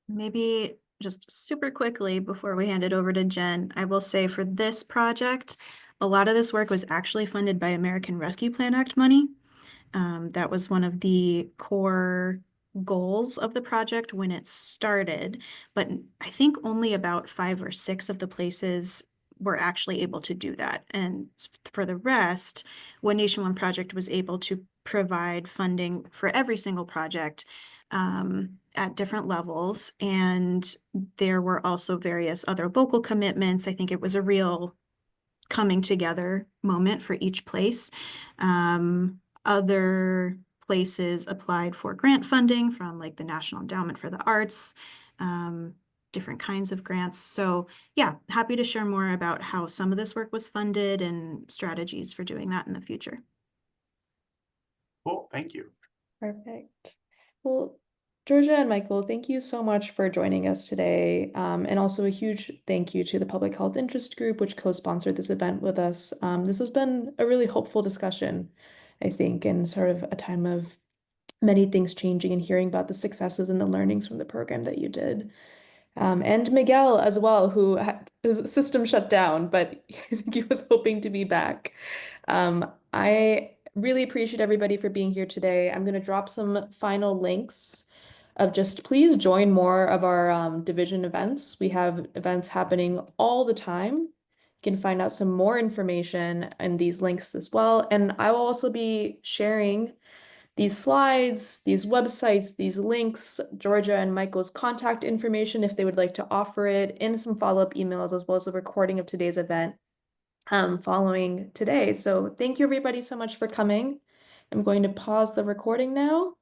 Maybe just super quickly before we hand it over to Jen, I will say for this project, a lot of this work was actually funded by American Rescue Plan Act money. That was one of the core goals of the project when it started, but I think only about 5 or 6 of the places were actually able to do that. And for the rest, One Nation One Project was able to provide funding for every single project at different levels. And there were also various other local commitments. I think it was a real coming together moment for each place. Other places applied for grant funding from, like, the National Endowment for the Arts, different kinds of grants. So yeah, happy to share more about how some of this work was funded and strategies for doing that in the future. Cool, thank you. Perfect. Well, Georgia and Michael, thank you so much for joining us today. And also a huge thank you to the Public Health Interest Group, which co-sponsored this event with us. This has been a really hopeful discussion, I think, and sort of a time of many things changing and hearing about the successes and the learnings from the program that you did. And Miguel as well, who his system shut down, but I think he was hoping to be back. I really appreciate everybody for being here today. I'm going to drop some final links of just please join more of our division events. We have events happening all the time. You can find out some more information in these links as well. And I will also be sharing these slides, these websites, these links, Georgia and Michael's contact information if they would like to offer it, and some follow-up emails, as well as a recording of today's event following today. So thank you everybody so much for coming. I'm going to pause the recording now.